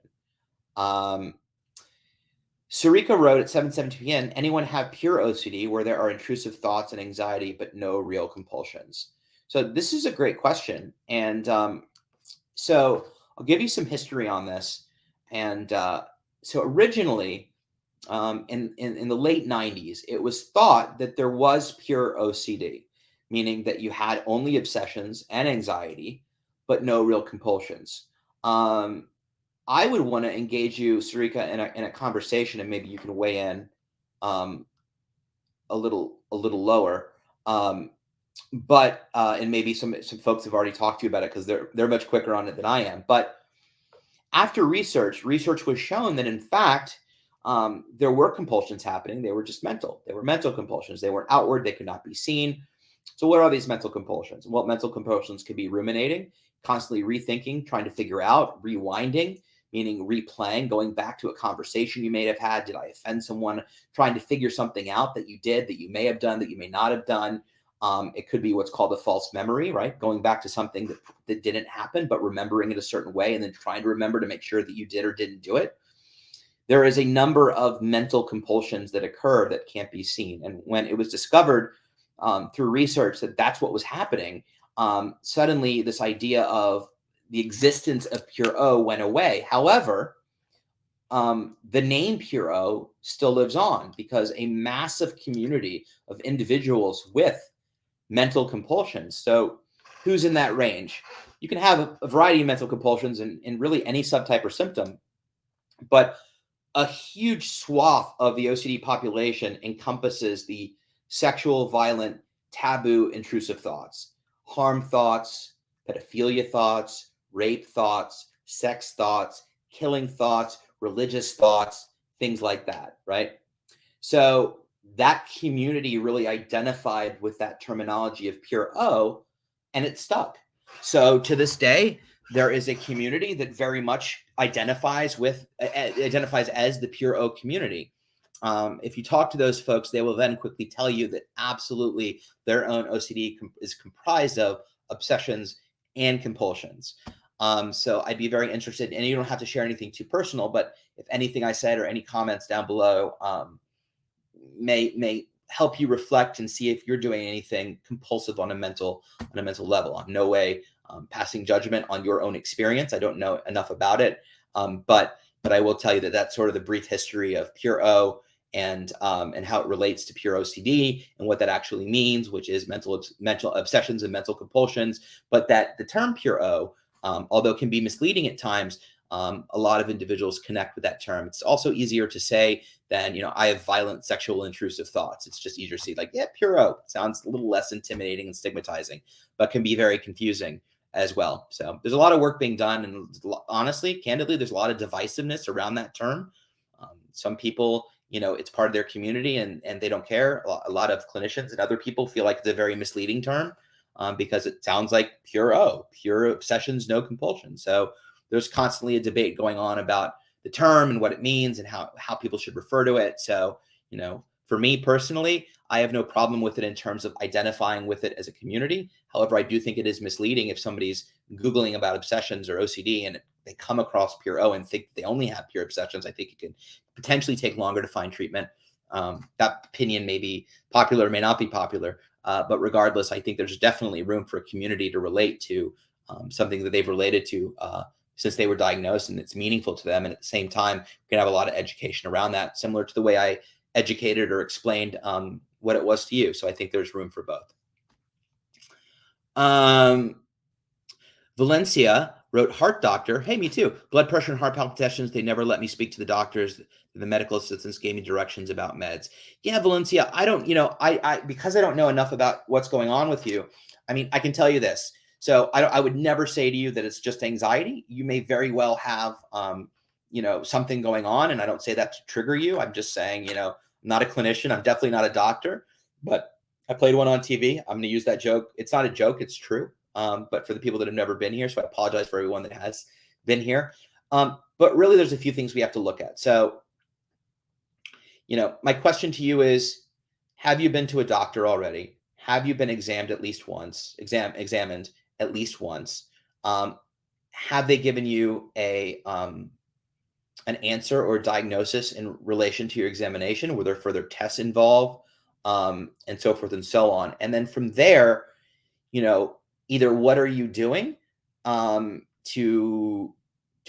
Sarika wrote at 7:17 p.m. Anyone have pure OCD where there are intrusive thoughts and anxiety, but no real compulsions? So this is a great question. And so I'll give you some history on this. And so originally in the late 90s, it was thought that there was pure OCD, meaning that you had only obsessions and anxiety, but no real compulsions. I would want to engage you, Sarika, in a conversation, and maybe you can weigh in a little lower. And maybe some folks have already talked to you about it because they're much quicker on it than I am. But after research was shown that in fact there were compulsions happening. They were just mental. They were mental compulsions. They weren't outward. They could not be seen. So what are these mental compulsions? Well, mental compulsions could be ruminating, constantly rethinking, trying to figure out, rewinding, meaning replaying, going back to a conversation you may have had. Did I offend someone? Trying to figure something out that you did, that you may have done, that you may not have done. It could be what's called a false memory, right? Going back to something that didn't happen, but remembering it a certain way and then trying to remember to make sure that you did or didn't do it. There is a number of mental compulsions that occur that can't be seen. And when it was discovered through research that that's what was happening, suddenly this idea of the existence of pure O went away. However, the name pure O still lives on because a massive community of individuals with mental compulsions. So who's in that range? You can have a variety of mental compulsions in really any subtype or symptom, but a huge swath of the OCD population encompasses the sexual, violent, taboo, intrusive thoughts, harm thoughts, pedophilia thoughts, rape thoughts, sex thoughts, killing thoughts, religious thoughts, things like that, right? So that community really identified with that terminology of pure O, and it stuck. So to this day, there is a community that very much identifies as the Pure O community. If you talk to those folks, they will then quickly tell you that absolutely their own OCD is comprised of obsessions and compulsions. So I'd be very interested, and you don't have to share anything too personal, but if anything I said or any comments down below may help you reflect and see if you're doing anything compulsive on a mental level. I'm no way passing judgment on your own experience. I don't know enough about it, but I will tell you that that's sort of the brief history of Pure O and how it relates to Pure OCD and what that actually means, which is mental obsessions and mental compulsions. But that the term Pure O, although it can be misleading at times, a lot of individuals connect with that term. It's also easier to say than, I have violent sexual intrusive thoughts. It's just easier to see like, yeah, Pure O sounds a little less intimidating and stigmatizing, but can be very confusing as well. So there's a lot of work being done. And honestly, candidly, there's a lot of divisiveness around that term. Some people, it's part of their community and they don't care. A lot of clinicians and other people feel like it's a very misleading term because it sounds like pure O, pure obsessions, no compulsion. So there's constantly a debate going on about the term and what it means and how people should refer to it. So, for me personally, I have no problem with it in terms of identifying with it as a community. However, I do think it is misleading if somebody's Googling about obsessions or OCD and they come across Pure O and think they only have pure obsessions. I think it could potentially take longer to find treatment. That opinion may be popular, may not be popular, but regardless, I think there's definitely room for a community to relate to something that they've related to since they were diagnosed, and it's meaningful to them. And at the same time, we can have a lot of education around that, similar to the way I educated or explained what it was to you. So I think there's room for both. Valencia wrote, heart doctor. Hey, me too. Blood pressure and heart palpitations. They never let me speak to the doctors. The medical assistants gave me directions about meds. Yeah, Valencia, I don't, I because I don't know enough about what's going on with you. I mean, I can tell you this. So I would never say to you that it's just anxiety. You may very well have, something going on. And I don't say that to trigger you. I'm just saying, I'm not a clinician. I'm definitely not a doctor, but I played one on TV. I'm going to use that joke. It's not a joke. It's true. But for the people that have never been here, so I apologize for everyone that has been here. But really, there's a few things we have to look at. So, my question to you is, have you been to a doctor already? Have you been examined at least once? Examined at least once? Have they given you an answer or diagnosis in relation to your examination? Were there further tests involved, and so forth and so on? And then from there, either what are you doing to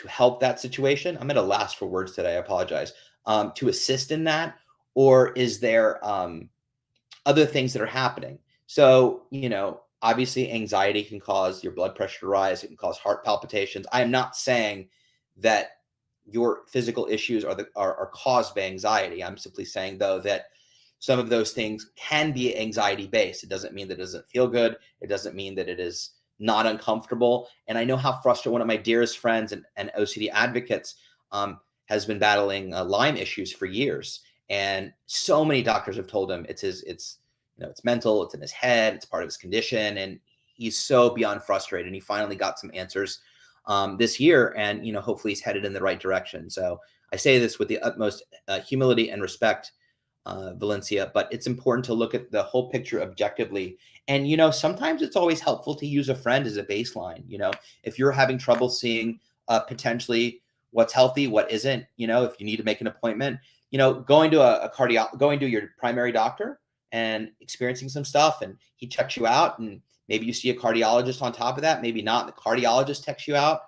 help that situation? I'm at a loss for words today. I apologize. To assist in that, or is there other things that are happening? So, obviously anxiety can cause your blood pressure to rise. It can cause heart palpitations. I am not saying that your physical issues are caused by anxiety. I'm simply saying, though, that some of those things can be anxiety based. It doesn't mean that it doesn't feel good. It doesn't mean that it is not uncomfortable. And I know how frustrated one of my dearest friends and OCD advocates has been battling Lyme issues for years. And so many doctors have told him it's mental, it's in his head, it's part of his condition. And he's so beyond frustrated. And he finally got some answers this year, and hopefully he's headed in the right direction. So I say this with the utmost humility and respect, Valencia, but it's important to look at the whole picture objectively. And sometimes it's always helpful to use a friend as a baseline. If you're having trouble seeing potentially what's healthy, what isn't, if you need to make an appointment, going to your primary doctor and experiencing some stuff, and he checks you out, and maybe you see a cardiologist on top of that, maybe not. The cardiologist checks you out,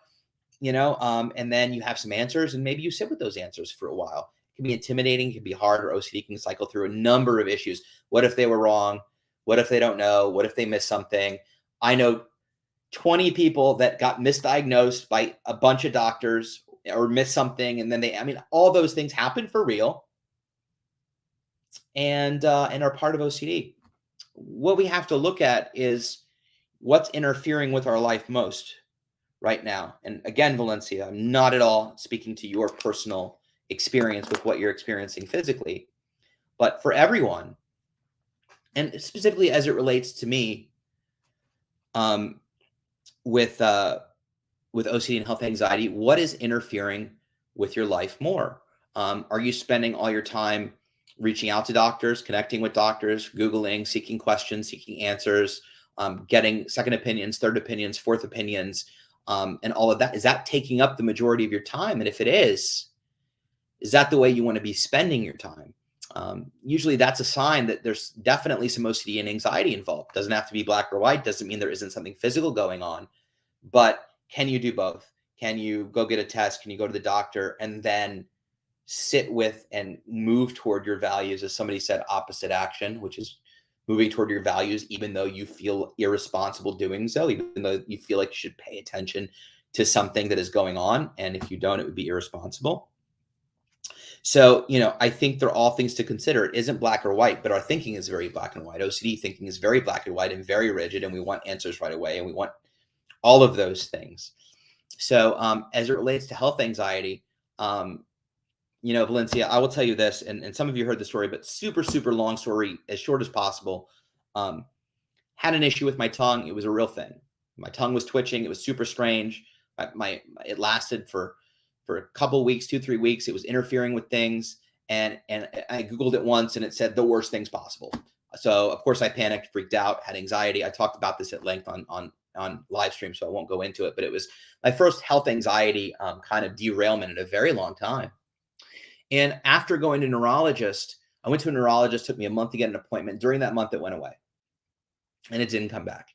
and then you have some answers, and maybe you sit with those answers for a while. It can be intimidating, it can be hard, or OCD can cycle through a number of issues. What if they were wrong? What if they don't know? What if they missed something? I know 20 people that got misdiagnosed by a bunch of doctors or missed something, and then all those things happen for real, and are part of OCD. What we have to look at is what's interfering with our life most right now. And again, Valencia, I'm not at all speaking to your personal experience with what you're experiencing physically, but for everyone, and specifically as it relates to me, with with OCD and health anxiety, what is interfering with your life more? Are you spending all your time reaching out to doctors, connecting with doctors, Googling, seeking questions, seeking answers, getting second opinions, third opinions, fourth opinions, and all of that? Is that taking up the majority of your time? And if it is that the way you want to be spending your time? Usually that's a sign that there's definitely some OCD and anxiety involved. Doesn't have to be black or white. Doesn't mean there isn't something physical going on. But can you do both? Can you go get a test? Can you go to the doctor and then sit with and move toward your values? As somebody said, opposite action, which is moving toward your values, even though you feel irresponsible doing so, even though you feel like you should pay attention to something that is going on. And if you don't, it would be irresponsible. So, I think they're all things to consider. It isn't black or white, but our thinking is very black and white. OCD thinking is very black and white and very rigid, and we want answers right away, and we want all of those things. So, as it relates to health anxiety, Valencia, I will tell you this, and some of you heard the story, but super, super long story, as short as possible. Had an issue with my tongue. It was a real thing. My tongue was twitching. It was super strange. It lasted for a couple weeks, 2-3 weeks. It was interfering with things. And I Googled it once and it said the worst things possible. So of course I panicked, freaked out, had anxiety. I talked about this at length on live stream, so I won't go into it, but it was my first health anxiety kind of derailment in a very long time. And after going to a neurologist, I went to a neurologist, took me a month to get an appointment. During that month, it went away and it didn't come back.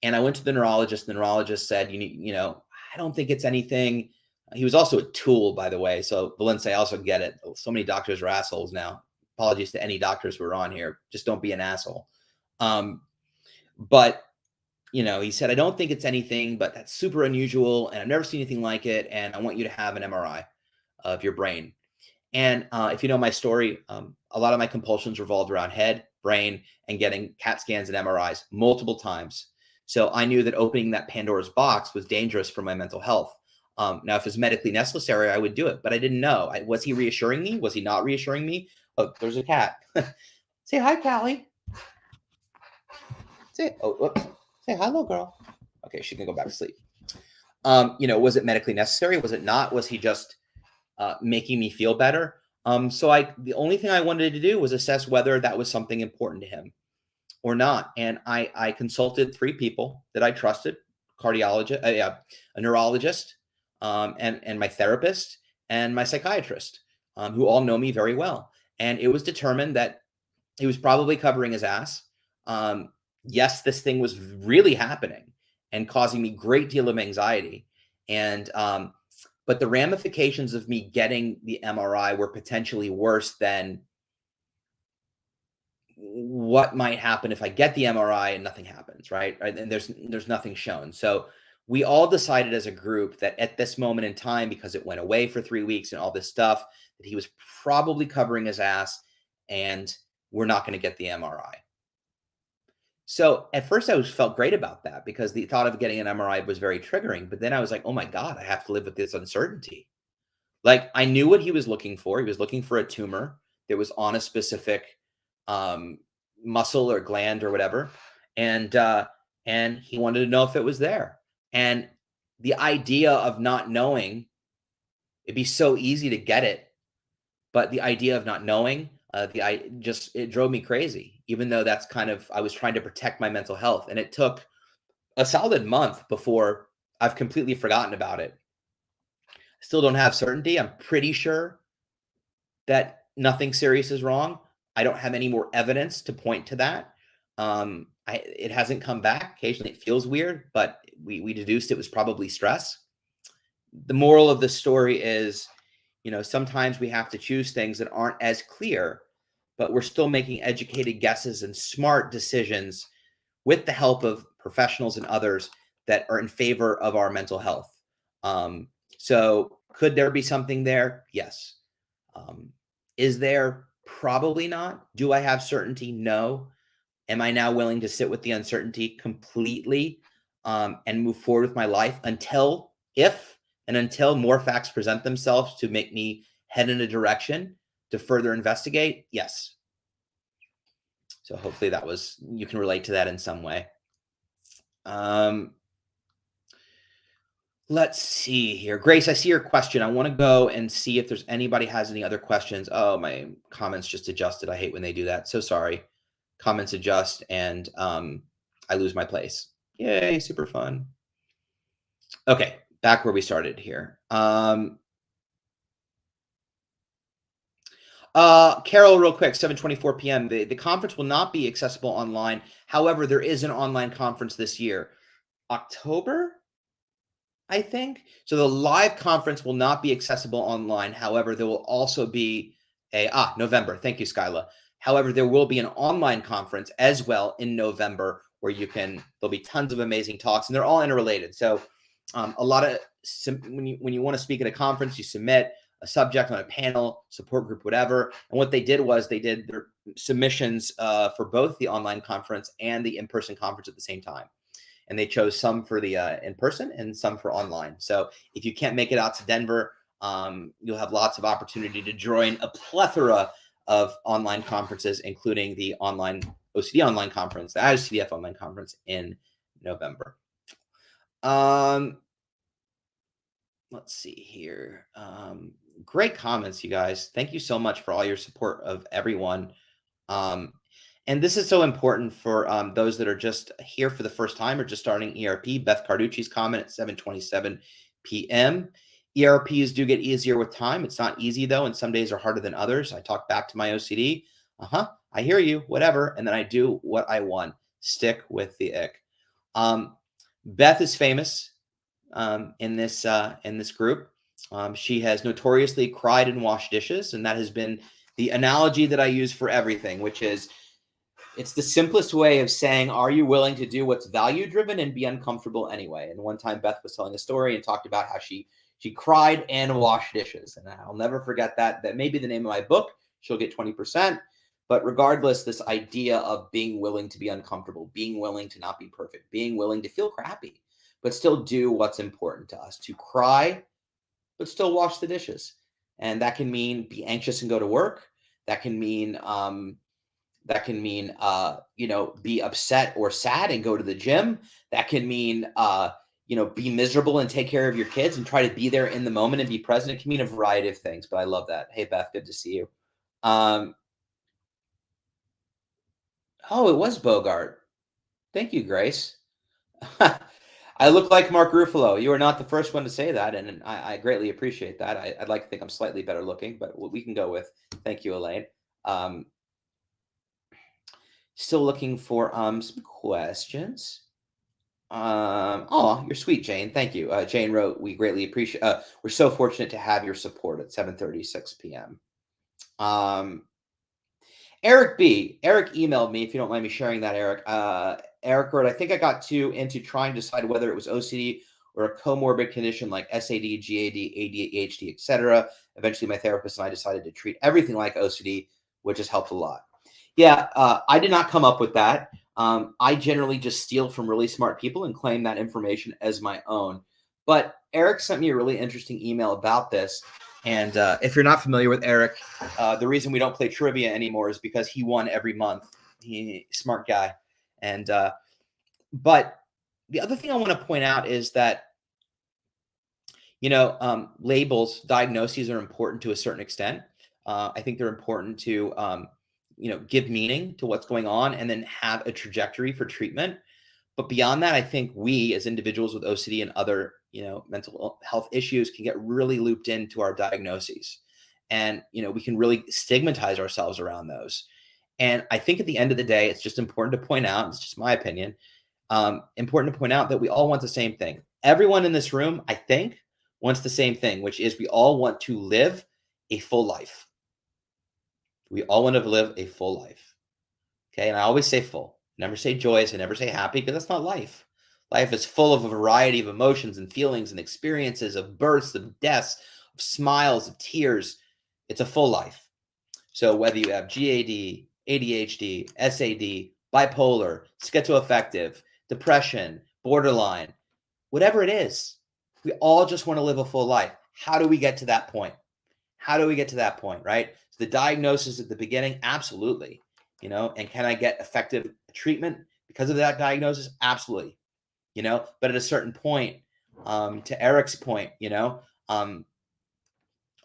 And I went to the neurologist. The neurologist said, I don't think it's anything. He was also a tool, by the way. So Valencia, I also get it. So many doctors are assholes now. Apologies to any doctors who are on here. Just don't be an asshole. But he said, I don't think it's anything, but that's super unusual. And I've never seen anything like it. And I want you to have an MRI of your brain. And if you know my story, a lot of my compulsions revolved around head, brain, and getting CAT scans and MRIs multiple times. So I knew that opening that Pandora's box was dangerous for my mental health. Now, if it's medically necessary, I would do it, but I didn't know. Was he reassuring me? Was he not reassuring me? Oh, there's a cat. Say hi, Callie. Whoops. Say hi, little girl. Okay, she can go back to sleep. Was it medically necessary? Was it not? Was he just making me feel better? So the only thing I wanted to do was assess whether that was something important to him or not. And I consulted 3 people that I trusted: cardiologist, a neurologist, and my therapist and my psychiatrist, who all know me very well. And it was determined that he was probably covering his ass. Yes, this thing was really happening and causing me a great deal of anxiety. And but the ramifications of me getting the MRI were potentially worse than what might happen if I get the MRI and nothing happens, right? And there's nothing shown. So we all decided as a group that at this moment in time, because it went away for 3 weeks and all this stuff, that he was probably covering his ass and we're not going to get the MRI. So at first I felt great about that because the thought of getting an MRI was very triggering. But then I was like, oh my God, I have to live with this uncertainty. Like, I knew what he was looking for. He was looking for a tumor that was on a specific muscle or gland or whatever. And he wanted to know if it was there. And the idea of not knowing, it'd be so easy to get it. But the idea of not knowing, it drove me crazy, even though that's I was trying to protect my mental health. And it took a solid month before I've completely forgotten about it. Still don't have certainty. I'm pretty sure that nothing serious is wrong. I don't have any more evidence to point to that. It hasn't come back. Occasionally it feels weird, but we deduced it was probably stress. The moral of the story is, sometimes we have to choose things that aren't as clear, but we're still making educated guesses and smart decisions with the help of professionals and others that are in favor of our mental health. So could there be something there? Yes. Is there? Probably not. Do I have certainty? No. Am I now willing to sit with the uncertainty completely and move forward with my life until more facts present themselves to make me head in a direction to further investigate? Yes. So hopefully you can relate to that in some way. Let's see here. Grace, I see your question. I want to go and see if there's anybody has any other questions. Oh, my comments just adjusted. I hate when they do that. So sorry. Comments adjust and I lose my place. Yay, super fun. Okay, back where we started here. Carol, real quick, 7:24 p.m. The conference will not be accessible online. However, there is an online conference this year. October, I think. So the live conference will not be accessible online. However, there will also be November. Thank you, Skyla. However, there will be an online conference as well in November where there'll be tons of amazing talks and they're all interrelated. So a lot of, when you want to speak at a conference, you submit a subject on a panel, support group, whatever. And what they did was they did their submissions for both the online conference and the in-person conference at the same time. And they chose some for the in-person and some for online. So if you can't make it out to Denver, you'll have lots of opportunity to join a plethora of online conferences, including the online OCD online conference, the IOCDF online conference in November. Let's see here. Great comments, you guys. Thank you so much for all your support of everyone. And this is so important for those that are just here for the first time or just starting ERP. Beth Carducci's comment at 7:27 p.m. ERPs do get easier with time. It's not easy, though, and some days are harder than others. I talk back to my OCD. I hear you, whatever. And then I do what I want. Stick with the ick. Beth is famous in this group. She has notoriously cried and washed dishes, and that has been the analogy that I use for everything, which is it's the simplest way of saying, are you willing to do what's value-driven and be uncomfortable anyway? And one time Beth was telling a story and talked about how she cried and washed dishes. And I'll never forget that. That may be the name of my book. She'll get 20%. But regardless, this idea of being willing to be uncomfortable, being willing to not be perfect, being willing to feel crappy, but still do what's important to us, to cry, but still wash the dishes. And that can mean be anxious and go to work. That can mean be upset or sad and go to the gym. That can mean, be miserable and take care of your kids and try to be there in the moment and be present. It can mean a variety of things, but I love that. Hey, Beth, good to see you. It was Bogart. Thank you, Grace. I look like Mark Ruffalo. You are not the first one to say that, and I greatly appreciate that. I'd like to think I'm slightly better looking, but we can go with thank you, Elaine. Still looking for some questions. You're sweet, Jane. Thank you. Jane wrote, we greatly appreciate, we're so fortunate to have your support at 7:36 p.m. Eric emailed me, if you don't mind me sharing that, Eric. Eric wrote, I think I got into trying to decide whether it was OCD or a comorbid condition like SAD, GAD, ADHD, etc. Eventually, my therapist and I decided to treat everything like OCD, which has helped a lot. Yeah, I did not come up with that. I generally just steal from really smart people and claim that information as my own. But Eric sent me a really interesting email about this. And if you're not familiar with Eric, the reason we don't play trivia anymore is because he won every month. Smart guy. And but the other thing I want to point out is that labels, diagnoses are important to a certain extent. I think they're important to give meaning to what's going on and then have a trajectory for treatment. But beyond that, I think we as individuals with OCD and other, mental health issues can get really looped into our diagnoses. And, we can really stigmatize ourselves around those. And I think at the end of the day, it's just important to point out, it's just my opinion, important to point out that we all want the same thing. Everyone in this room, I think, wants the same thing, which is we all want to live a full life. We all want to live a full life. Okay. And I always say full, never say joyous, and never say happy, because that's not life. Life is full of a variety of emotions and feelings and experiences, of births, of deaths, of smiles, of tears. It's a full life. So whether you have GAD, ADHD, SAD, bipolar, schizoaffective, depression, borderline, whatever it is, we all just want to live a full life. How do we get to that point? Right? So the diagnosis at the beginning, absolutely. And can I get effective treatment because of that diagnosis? Absolutely. But at a certain point, To Eric's point,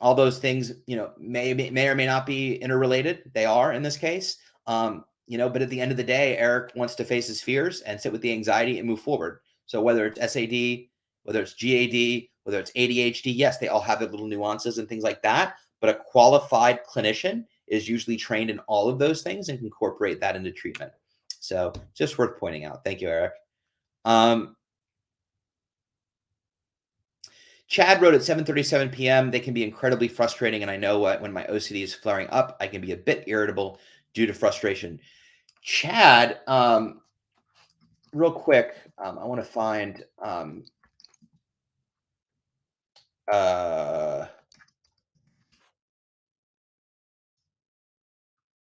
all those things, may or may not be interrelated. They are in this case. But at the end of the day, Eric wants to face his fears and sit with the anxiety and move forward. So whether it's SAD, whether it's GAD, whether it's ADHD, yes, they all have their little nuances and things like that. But a qualified clinician is usually trained in all of those things and can incorporate that into treatment. So just worth pointing out. Thank you, Eric. Chad wrote at 7:37 p.m. They can be incredibly frustrating, and I know when my OCD is flaring up, I can be a bit irritable due to frustration. Chad, real quick, I want to find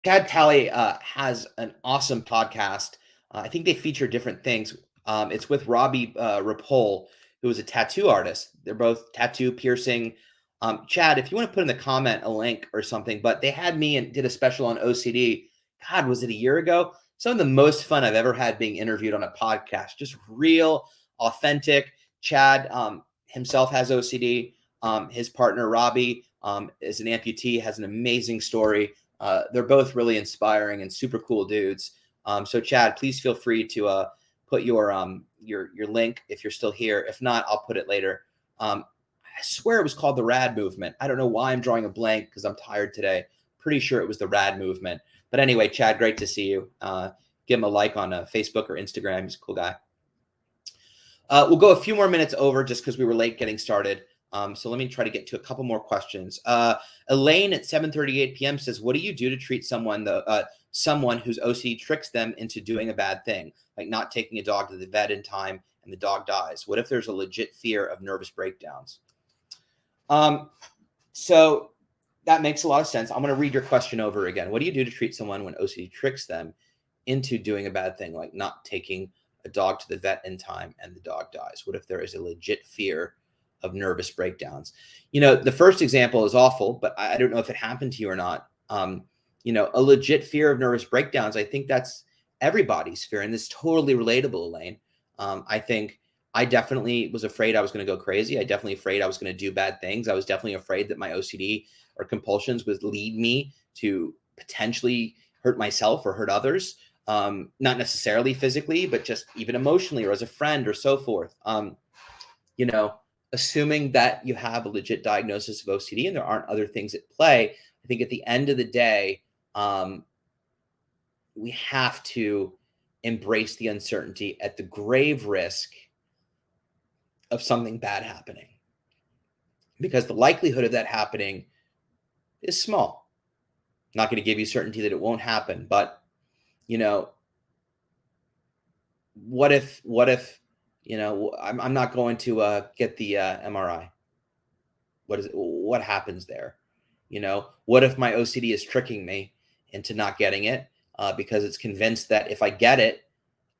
Chad Talley has an awesome podcast. I think they feature different things. It's with Robbie Rapole, who is a tattoo artist. They're both tattoo piercing. Chad, if you want to put in the comment a link or something, but they had me and did a special on OCD. God, was it a year ago? Some of the most fun I've ever had being interviewed on a podcast. Just real, authentic. Chad himself has OCD. His partner, Robbie, is an amputee, has an amazing story. They're both really inspiring and super cool dudes. So Chad, please feel free to put your link if you're still here. If not, I'll put it later. I swear it was called the RAD movement. I don't know why I'm drawing a blank because I'm tired today. Pretty sure it was the RAD movement. But anyway, Chad, great to see you. Give him a like on Facebook or Instagram. He's a cool guy. We'll go a few more minutes over just because we were late getting started. So let me try to get to a couple more questions. Elaine at 7:38 p.m. says, what do you do to treat someone whose OCD tricks them into doing a bad thing, like not taking a dog to the vet in time and the dog dies? What if there's a legit fear of nervous breakdowns? So that makes a lot of sense. I'm going to read your question over again. What do you do to treat someone when OCD tricks them into doing a bad thing, like not taking a dog to the vet in time and the dog dies? What if there is a legit fear of nervous breakdowns? The first example is awful, but I don't know if it happened to you or not. A legit fear of nervous breakdowns, I think that's everybody's fear, and this is totally relatable, Elaine. I think I definitely was afraid I was going to go crazy. I definitely afraid I was going to do bad things. I was definitely afraid that my OCD or compulsions would lead me to potentially hurt myself or hurt others. Not necessarily physically, but just even emotionally or as a friend or so forth. Assuming that you have a legit diagnosis of OCD and there aren't other things at play, I think at the end of the day, we have to embrace the uncertainty at the grave risk of something bad happening, because the likelihood of that happening is small. I'm not going to give you certainty that it won't happen, but what if I'm not going to get the MRI? What happens there? What if my OCD is tricking me into not getting it because it's convinced that if I get it,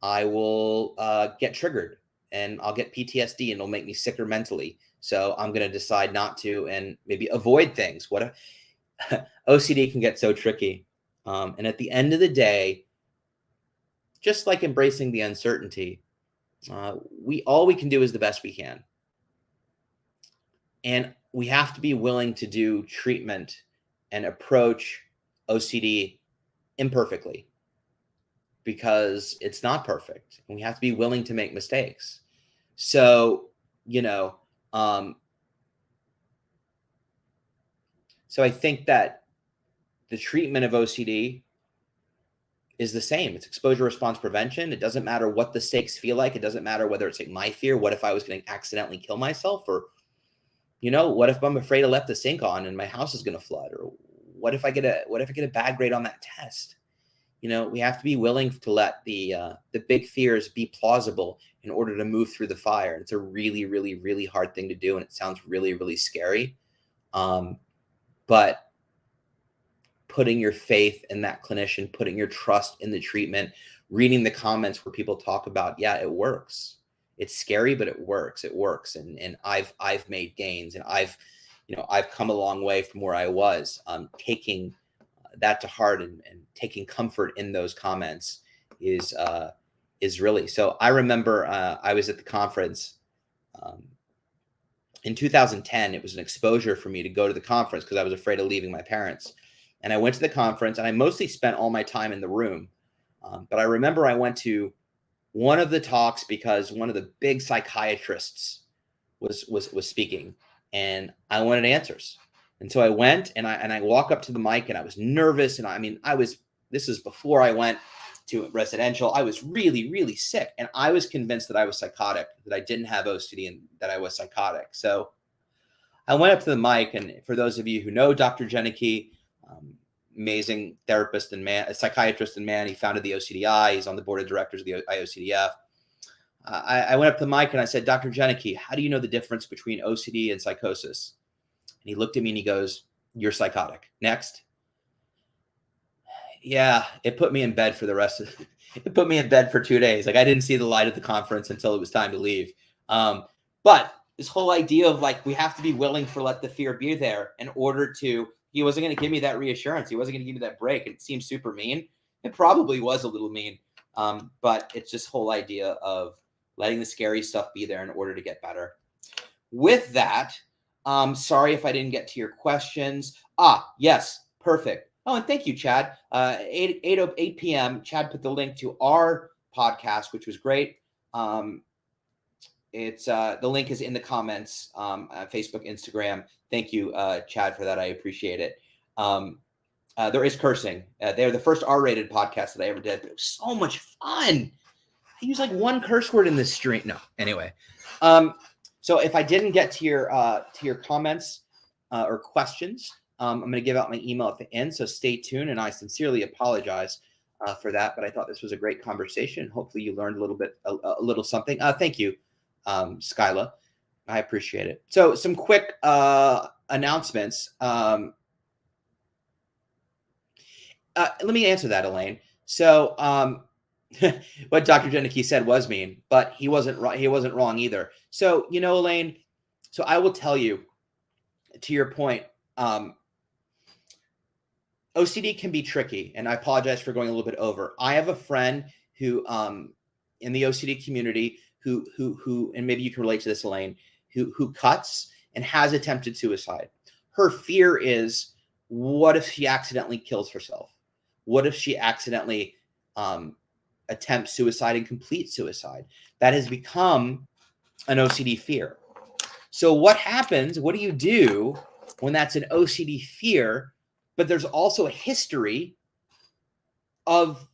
I will get triggered and I'll get PTSD and it'll make me sicker mentally. So I'm going to decide not to and maybe avoid things. What if OCD can get so tricky? And at the end of the day, just like embracing the uncertainty, all we can do is the best we can. And we have to be willing to do treatment and approach OCD imperfectly, because it's not perfect and we have to be willing to make mistakes. So, so I think that the treatment of OCD is the same. It's exposure response prevention. It doesn't matter what the stakes feel like. It doesn't matter whether it's like my fear. What if I was going to accidentally kill myself? Or, what if I'm afraid I left the sink on and my house is going to flood? Or what if I get a bad grade on that test? We have to be willing to let the big fears be plausible in order to move through the fire. It's a really, really, really hard thing to do. And it sounds really, really scary. But putting your faith in that clinician, putting your trust in the treatment, reading the comments where people talk about, yeah, it works. It's scary, but it works. It works. And I've made gains, and I've come a long way from where I was. Taking that to heart and taking comfort in those comments is really. So I remember I was at the conference in 2010, it was an exposure for me to go to the conference because I was afraid of leaving my parents. And I went to the conference, and I mostly spent all my time in the room. But I remember I went to one of the talks because one of the big psychiatrists was speaking, and I wanted answers. And so I went, and I walk up to the mic, and I was nervous. And I mean, this is before I went to residential. I was really, really sick. And I was convinced that I was psychotic, that I didn't have OCD and that I was psychotic. So I went up to the mic, and for those of you who know Dr. Janicki, amazing therapist and man, a psychiatrist and man, he founded the OCDI. He's on the board of directors of the IOCDF. I went up to the mic and I said, Dr. Janicki, how do you know the difference between OCD and psychosis? And he looked at me and he goes, you're psychotic. Next. Yeah, it put me in bed for it put me in bed for 2 days. Like, I didn't see the light of the conference until it was time to leave. But this whole idea of like, we have to be willing to let the fear be there in order to, he wasn't going to give me that reassurance. He wasn't going to give me that break. It seemed super mean. It probably was a little mean. But it's just whole idea of letting the scary stuff be there in order to get better. With that, sorry if I didn't get to your questions. Yes, perfect. Oh, and thank you, Chad. 8 p.m., Chad put the link to our podcast, which was great. It's the link is in the comments, Facebook, Instagram. Thank you, Chad, for that. I appreciate it. There is cursing. They're the first R-rated podcast that I ever did. But it was so much fun. I use like one curse word in this stream. No, anyway. So if I didn't get to your comments or questions, I'm going to give out my email at the end. So stay tuned, and I sincerely apologize for that. But I thought this was a great conversation. Hopefully, you learned a little something. Thank you, Skyla. I appreciate it. So some quick announcements. Let me answer that, Elaine. So what Dr. Janicki said was mean, but he wasn't wrong either. So, Elaine, so I will tell you, to your point, OCD can be tricky, and I apologize for going a little bit over. I have a friend who, in the OCD community, who, and maybe you can relate to this, Elaine, who cuts and has attempted suicide. Her fear is, what if she accidentally kills herself? What if she accidentally attempts suicide and complete suicide? That has become an OCD fear. So what happens? What do you do when that's an OCD fear, but there's also a history of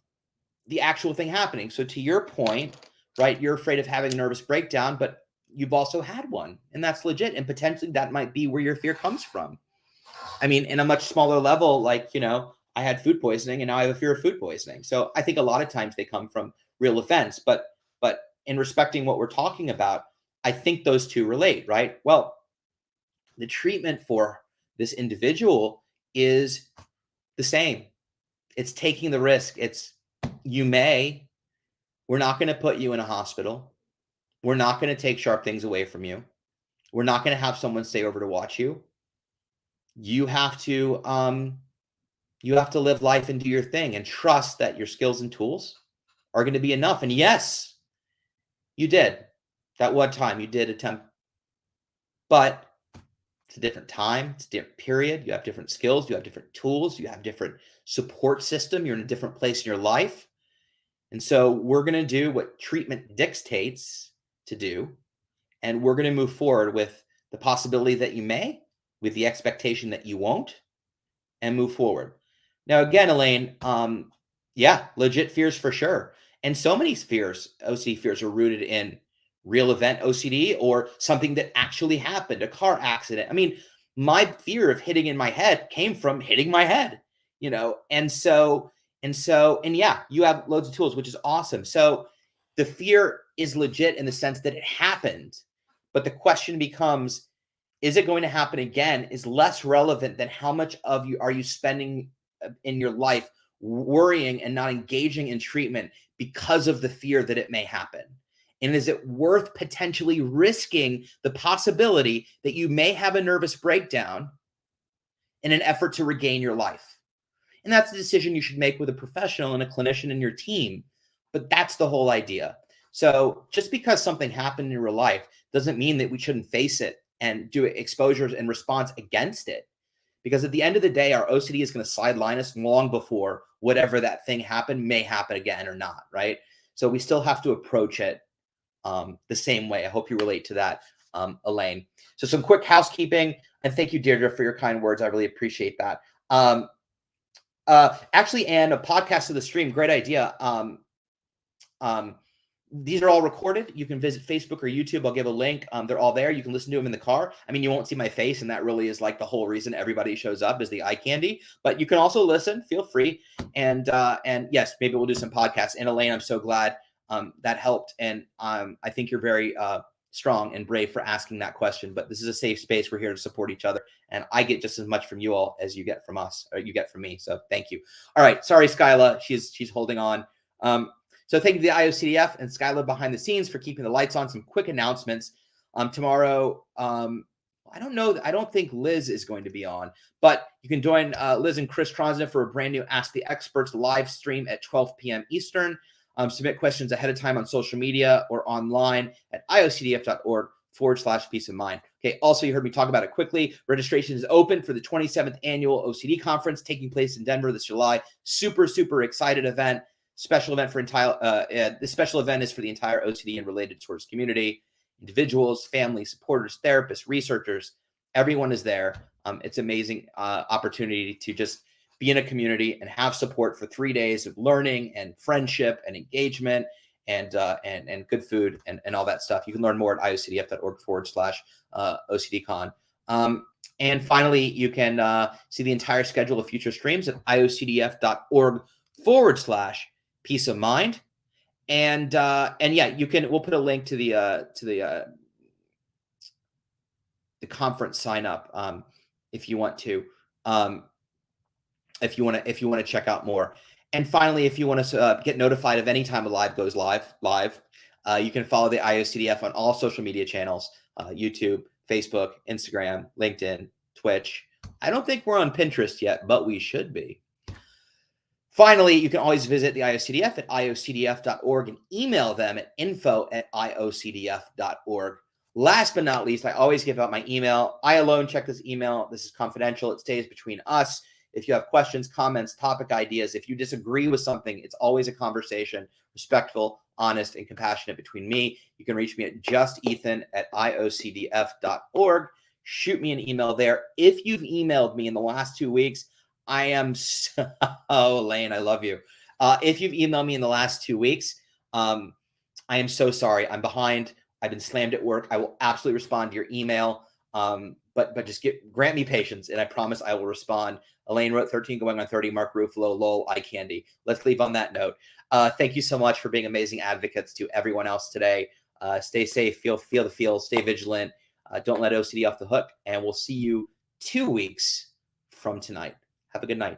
the actual thing happening? So to your point, right, you're afraid of having a nervous breakdown, but you've also had one, and that's legit. And potentially that might be where your fear comes from. I mean, in a much smaller level, like, I had food poisoning and now I have a fear of food poisoning. So I think a lot of times they come from real events, but in respecting what we're talking about, I think those two relate, right? Well, the treatment for this individual is the same. It's taking the risk. We're not going to put you in a hospital. We're not going to take sharp things away from you. We're not going to have someone stay over to watch you. You have to live life and do your thing and trust that your skills and tools are going to be enough. And yes, you did. That one time you did attempt, but it's a different time. It's a different period. You have different skills. You have different tools. You have different support system. You're in a different place in your life. And so we're going to do what treatment dictates to do. And we're going to move forward with the possibility that you may, with the expectation that you won't, and move forward. Now, again, Elaine, legit fears for sure. And so many fears, OCD fears, are rooted in real event OCD or something that actually happened, a car accident. I mean, my fear of hitting in my head came from hitting my head, and yeah, you have loads of tools, which is awesome. So the fear is legit in the sense that it happened, but the question becomes, is it going to happen again, is less relevant than how much of you are you spending in your life worrying and not engaging in treatment because of the fear that it may happen. And is it worth potentially risking the possibility that you may have a nervous breakdown in an effort to regain your life? And that's a decision you should make with a professional and a clinician in your team. But that's the whole idea. So just because something happened in your life doesn't mean that we shouldn't face it and do exposures and response against it. Because at the end of the day, our OCD is going to sideline us long before whatever that thing happened may happen again or not, right? So we still have to approach it the same way. I hope you relate to that, Elaine. So some quick housekeeping, and thank you, Deirdre, for your kind words. I really appreciate that. Actually, Anne, a podcast of the stream, great idea. These are all recorded. You can visit Facebook or YouTube. I'll give a link. They're all there. You can listen to them in the car. I mean, you won't see my face, and that really is like the whole reason everybody shows up is the eye candy. But you can also listen. Feel free. And yes, maybe we'll do some podcasts. And Elaine, I'm so glad that helped. And I think you're very strong and brave for asking that question. But this is a safe space. We're here to support each other, and I get just as much from you all as you get from us, or you get from me. So thank you. All right. Sorry, Skyla. She's holding on. So thank you to the IOCDF and Skylar behind the scenes for keeping the lights on. Some quick announcements. Tomorrow, I don't know. I don't think Liz is going to be on, but you can join Liz and Chris Tronsna for a brand new Ask the Experts live stream at 12 p.m. Eastern. Submit questions ahead of time on social media or online at iocdf.org/peace of mind. Okay. Also, you heard me talk about it quickly. Registration is open for the 27th annual OCD conference taking place in Denver this July. Super, super excited event. Special event for this special event is for the entire OCD and related disorders community, individuals, families, supporters, therapists, researchers. Everyone is there. It's amazing opportunity to just be in a community and have support for 3 days of learning and friendship and engagement and good food and all that stuff. You can learn more at iocdf.org/OCDCon. And finally, you can see the entire schedule of future streams at iocdf.org/peace of mind. And yeah, we'll put a link to the conference sign up if you want to check out more. And finally, if you want to get notified of any time a live goes live, you can follow the IOCDF on all social media channels, YouTube, Facebook, Instagram, LinkedIn, Twitch. I don't think we're on Pinterest yet, but we should be. Finally, you can always visit the IOCDF at iocdf.org and email them at info@iocdf.org. Last but not least, I always give out my email. I alone check this email. This is confidential. It stays between us. If you have questions, comments, topic ideas, if you disagree with something, it's always a conversation, respectful, honest, and compassionate between me. You can reach me at justethan@iocdf.org. Shoot me an email there. If you've emailed me in the last 2 weeks, I am so, Elaine, I love you. If you've emailed me in the last 2 weeks, I am so sorry. I'm behind. I've been slammed at work. I will absolutely respond to your email. But just grant me patience, and I promise I will respond. Elaine wrote 13 going on 30, Mark Ruffalo, lol, eye candy. Let's leave on that note. Thank you so much for being amazing advocates to everyone else today. Stay safe, feel the feel, stay vigilant. Don't let OCD off the hook, and we'll see you 2 weeks from tonight. Have a good night.